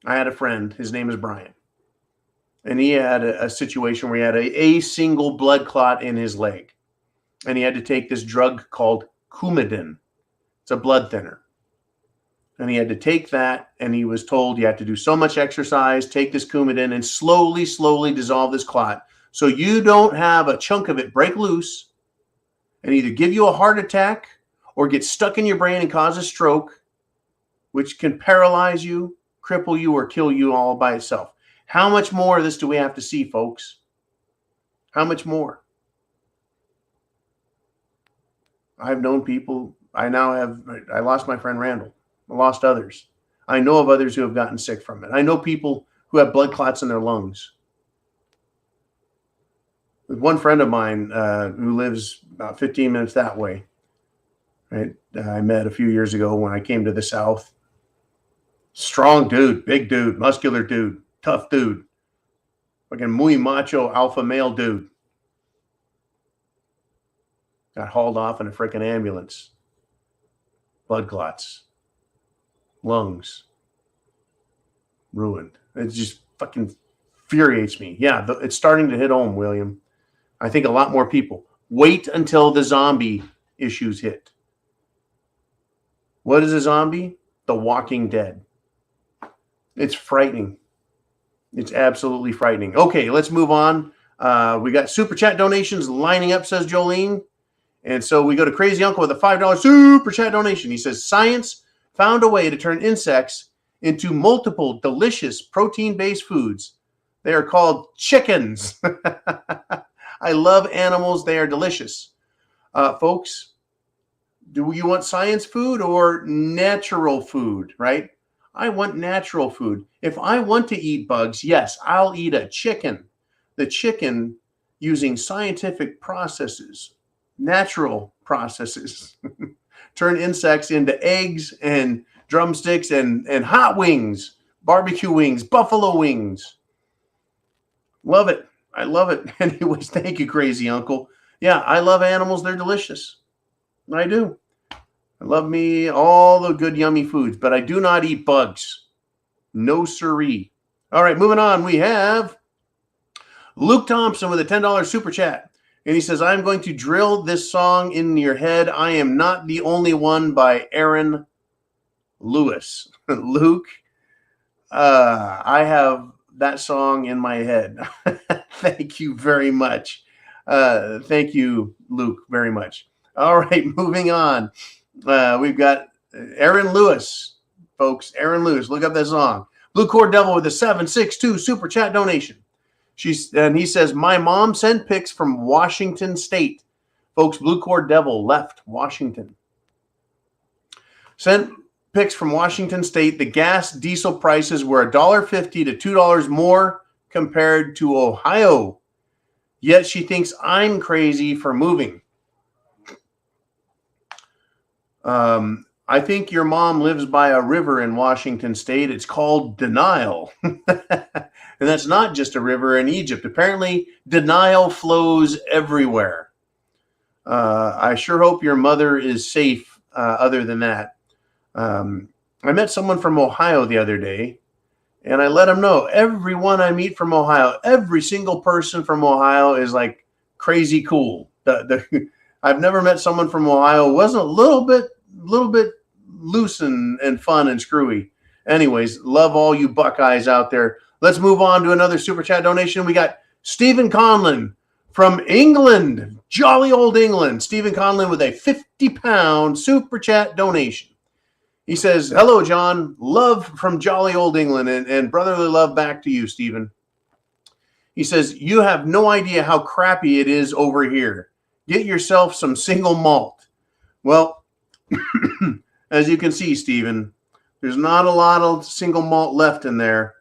I had a friend. His name is Brian. And he had a situation where he had a single blood clot in his leg. And he had to take this drug called Coumadin. It's a blood thinner. And he had to take that, and he was told you have to do so much exercise, take this Coumadin, and slowly, slowly dissolve this clot so you don't have a chunk of it break loose and either give you a heart attack or get stuck in your brain and cause a stroke, which can paralyze you, cripple you, or kill you all by itself. How much more of this do we have to see, folks? How much more? I've known people I lost my friend Randall. I lost others. I know of others who have gotten sick from it. I know people who have blood clots in their lungs. One friend of mine who lives about 15 minutes that way, right? I met a few years ago when I came to the South. Strong dude, big dude, muscular dude, tough dude. Fucking muy macho alpha male dude. Got hauled off in a freaking ambulance. Blood clots. Lungs. Ruined. It just fucking infuriates me. Yeah, it's starting to hit home, William. I think a lot more people. Wait until the zombie issues hit. What is a zombie? The Walking Dead. It's frightening. It's absolutely frightening. Okay, let's move on. We got super chat donations lining up, says Jolene. And so we go to Crazy Uncle with a $5 super chat donation. He says, science found a way to turn insects into multiple delicious protein-based foods. They are called chickens. I love animals. They are delicious. Folks, do you want science food or natural food, right? I want natural food. If I want to eat bugs, yes, I'll eat a chicken. The chicken using scientific processes, natural processes, turn insects into eggs and drumsticks and hot wings, barbecue wings, buffalo wings. Love it. I love it. Anyways, thank you, Crazy Uncle. Yeah, I love animals. They're delicious. I do. I love me all the good, yummy foods, but I do not eat bugs. No siree. All right, moving on. We have Luke Thompson with a $10 super chat. And he says, I'm going to drill this song in your head. I am not the only one by Aaron Lewis. Luke, I have that song in my head. Thank you very much. Thank you, Luke, very much. All right, moving on. We've got Aaron Lewis, folks. Aaron Lewis, look up that song. Blue Cord Devil with a 762 super chat donation. And he says, my mom sent pics from Washington State. Folks, Blue Cord Devil left Washington. Sent pics from Washington State. The gas diesel prices were $1.50 to $2 more compared to Ohio. Yet she thinks I'm crazy for moving. I think your mom lives by a river in Washington State. It's called Denial. And that's not just a river in Egypt. Apparently, denial flows everywhere. I sure hope your mother is safe other than that. I met someone from Ohio the other day, and I let them know everyone I meet from Ohio, every single person from Ohio is like crazy cool. I've never met someone from Ohio who wasn't a little bit loose and fun and screwy. Anyways, love all you Buckeyes out there. Let's move on to another super chat donation. We got Stephen Conlon from England, jolly old England. Stephen Conlon with a 50-pound super chat donation. He says, hello, John. Love from jolly old England and brotherly love back to you, Stephen. He says, you have no idea how crappy it is over here. Get yourself some single malt. Well, as you can see, Stephen, there's not a lot of single malt left in there.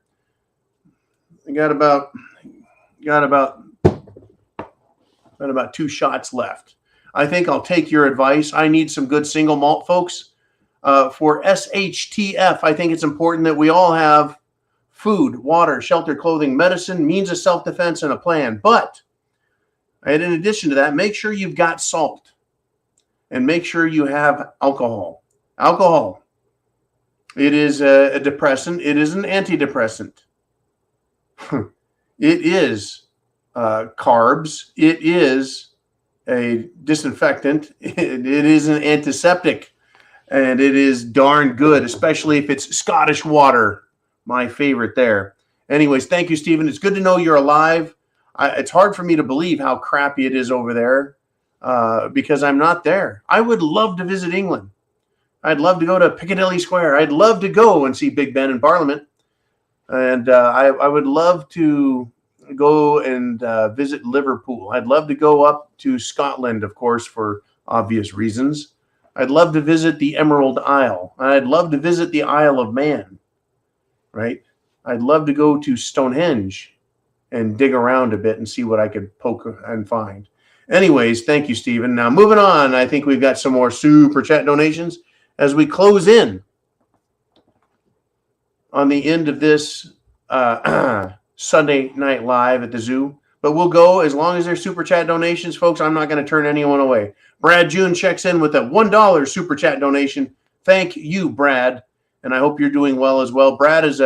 I got about 2 shots left. I think I'll take your advice. I need some good single malt, folks. For SHTF, I think it's important that we all have food, water, shelter, clothing, medicine, means of self-defense, and a plan. But in addition to that, make sure you've got salt. And make sure you have alcohol. Alcohol. It is a depressant. It is an antidepressant. It is carbs. It is a disinfectant. It is an antiseptic. And it is darn good, especially if it's Scottish water. My favorite there. Anyways, thank you, Stephen. It's good to know you're alive. It's hard for me to believe how crappy it is over there. Because I'm not there. I would love to visit England. I'd love to go to Piccadilly Square. I'd love to go and see Big Ben in Parliament. And I would love to go and visit Liverpool. I'd love to go up to Scotland, of course, for obvious reasons. I'd love to visit the Emerald Isle. I'd love to visit the Isle of Man, right? I'd love to go to Stonehenge and dig around a bit and see what I could poke and find. Anyways, thank you, Stephen. Now, moving on, I think we've got some more super chat donations as we close in on the end of this Sunday Night Live at the zoo. But we'll go as long as there's super chat donations, folks. I'm not going to turn anyone away. Brad June checks in with a $1 super chat donation. Thank you, Brad. And I hope you're doing well as well. Brad is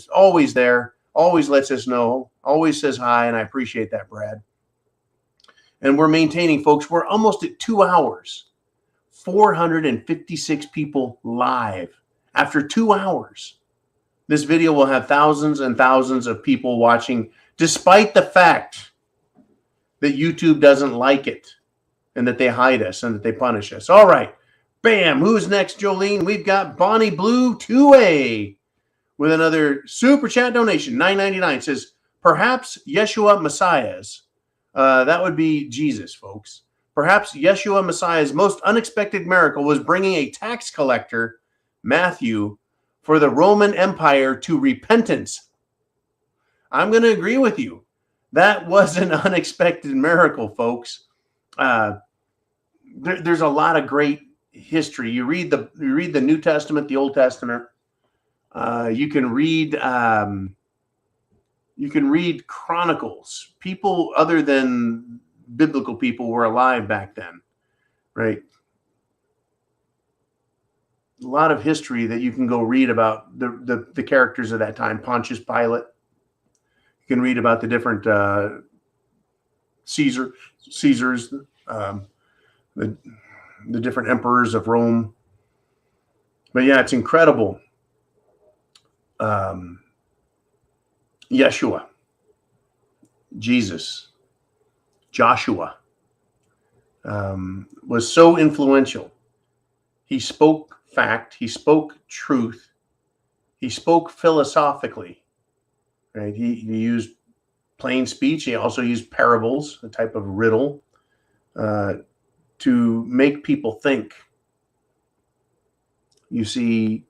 always there, always lets us know, always says hi, and I appreciate that, Brad. And we're maintaining, folks, we're almost at 2 hours. 456 people live. After 2 hours, this video will have thousands and thousands of people watching, despite the fact that YouTube doesn't like it and that they hide us and that they punish us. All right. Bam. Who's next, Jolene? We've got Bonnie Blue 2A with another super chat donation. $9.99 says, perhaps Yeshua Messiah's. That would be Jesus, folks. Perhaps Yeshua Messiah's most unexpected miracle was bringing a tax collector, Matthew, for the Roman Empire to repentance. I'm going to agree with you. That was an unexpected miracle, folks. There's a lot of great history. You read the New Testament, the Old Testament. You can read Chronicles. People other than biblical people were alive back then, right? A lot of history that you can go read about the characters of that time. Pontius Pilate. You can read about the different Caesars, the different emperors of Rome. But yeah, it's incredible. Yeshua, Jesus, Joshua was so influential. He spoke fact. He spoke truth. He spoke philosophically. Right? He used plain speech. He also used parables, a type of riddle, to make people think. You see,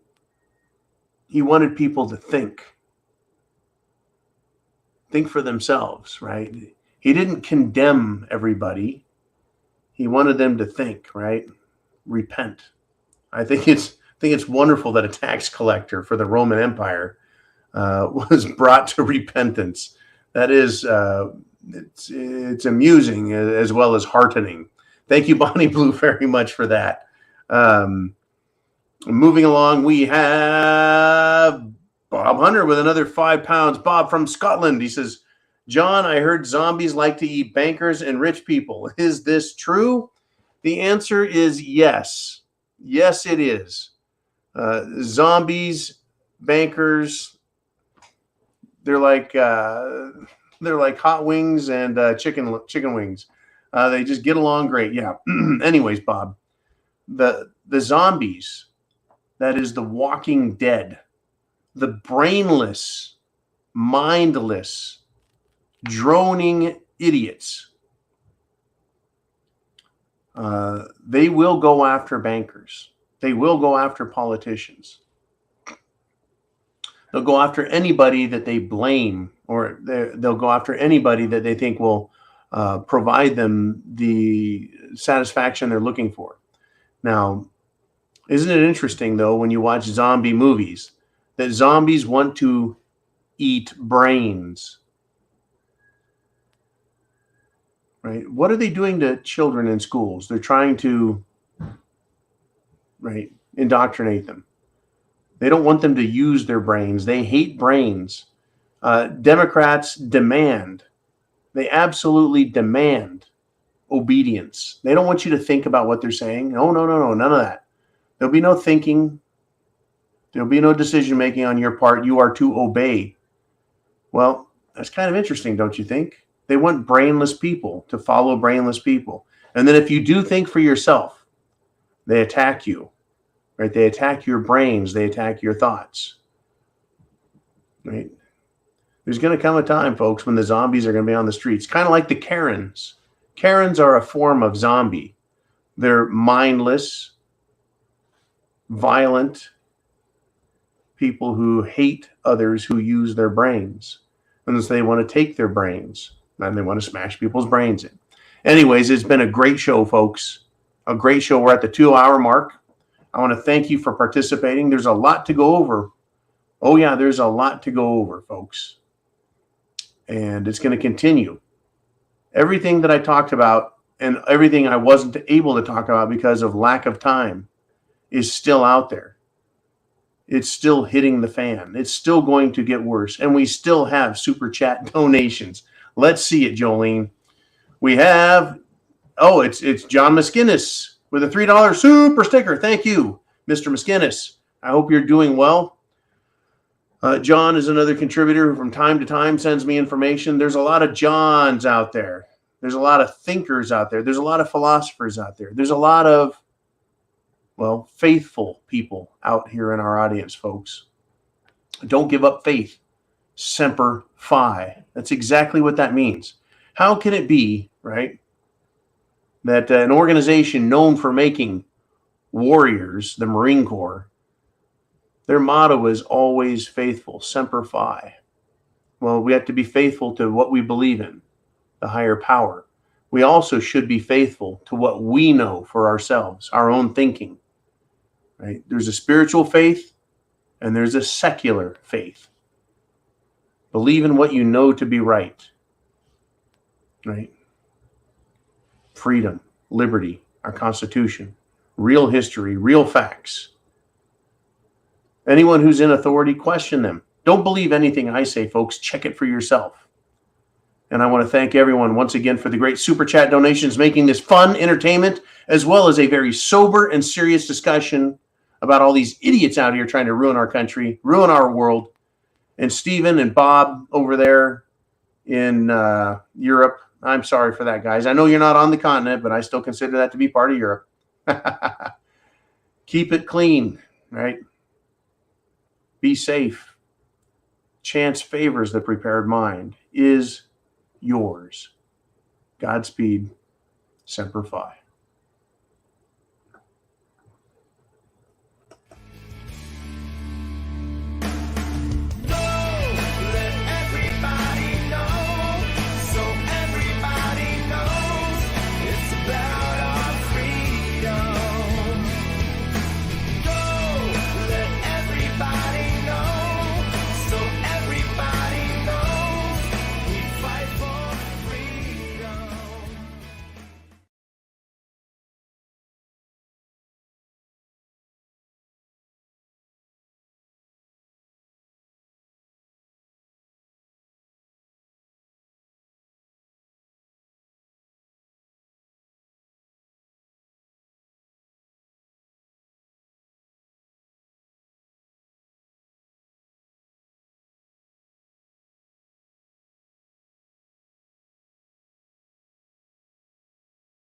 he wanted people to think for themselves, right? He didn't condemn everybody. He wanted them to think, right? Repent. I think it's wonderful that a tax collector for the Roman Empire was brought to repentance. That is, it's amusing as well as heartening. Thank you, Bonnie Blue, very much for that. Moving along, we have Bob Hunter with another 5 pounds. Bob from Scotland. He says, John, I heard zombies like to eat bankers and rich people. Is this true? The answer is yes. Yes, it is. Zombies, bankers, they're like hot wings and chicken wings. They just get along great. Yeah. Anyways, Bob, the zombies, that is the Walking Dead, the brainless, mindless, droning idiots. They will go after bankers. They will go after politicians. They'll go after anybody that they blame, or they'll go after anybody that they think will provide them the satisfaction they're looking for. Now, isn't it interesting, though, when you watch zombie movies, that zombies want to eat brains? Right? What are they doing to children in schools? They're trying to, right, indoctrinate them. They don't want them to use their brains. They hate brains. Democrats demand, they absolutely demand obedience. They don't want you to think about what they're saying. No, none of that. There'll be no thinking. There'll be no decision making on your part. You are to obey. Well, that's kind of interesting, don't you think? They want brainless people to follow brainless people. And then if you do think for yourself, they attack you. Right? They attack your brains. They attack your thoughts. Right? There's going to come a time, folks, when the zombies are going to be on the streets. Kind of like the Karens. Karens are a form of zombie. They're mindless. violent people who hate others who use their brains. And so they want to take their brains and they want to smash people's brains in. Anyways, it's been a great show, folks. A great show. We're at the 2-hour mark. I want to thank you for participating. There's a lot to go over. Oh, yeah, there's a lot to go over, folks. And it's going to continue. Everything that I talked about and everything I wasn't able to talk about because of lack of time is still out there. It's still hitting the fan. It's still going to get worse. And we still have super chat donations. Let's see it, Jolene. We have, it's John Miskinnis with a $3 super sticker. Thank you, Mr. Miskinnis. I hope you're doing well. John is another contributor who from time to time sends me information. There's a lot of Johns out there. There's a lot of thinkers out there. There's a lot of philosophers out there. There's a lot of, faithful people out here in our audience, folks. Don't give up faith. Semper Fi. That's exactly what that means. How can it be, right, that an organization known for making warriors, the Marine Corps, their motto is always faithful, Semper Fi. Well, we have to be faithful to what we believe in, the higher power. We also should be faithful to what we know for ourselves, our own thinking. Right? There's a spiritual faith and there's a secular faith. Believe in what you know to be right. Right? Freedom, liberty, our Constitution, real history, real facts. Anyone who's in authority, question them. Don't believe anything I say, folks. Check it for yourself. And I want to thank everyone once again for the great super chat donations, making this fun entertainment, as well as a very sober and serious discussion about all these idiots out here trying to ruin our country, ruin our world. And Stephen and Bob over there in Europe, I'm sorry for that, guys. I know you're not on the continent, but I still consider that to be part of Europe. Keep it clean, right? Be safe. Chance favors the prepared mind is yours. Godspeed. Semper Fi.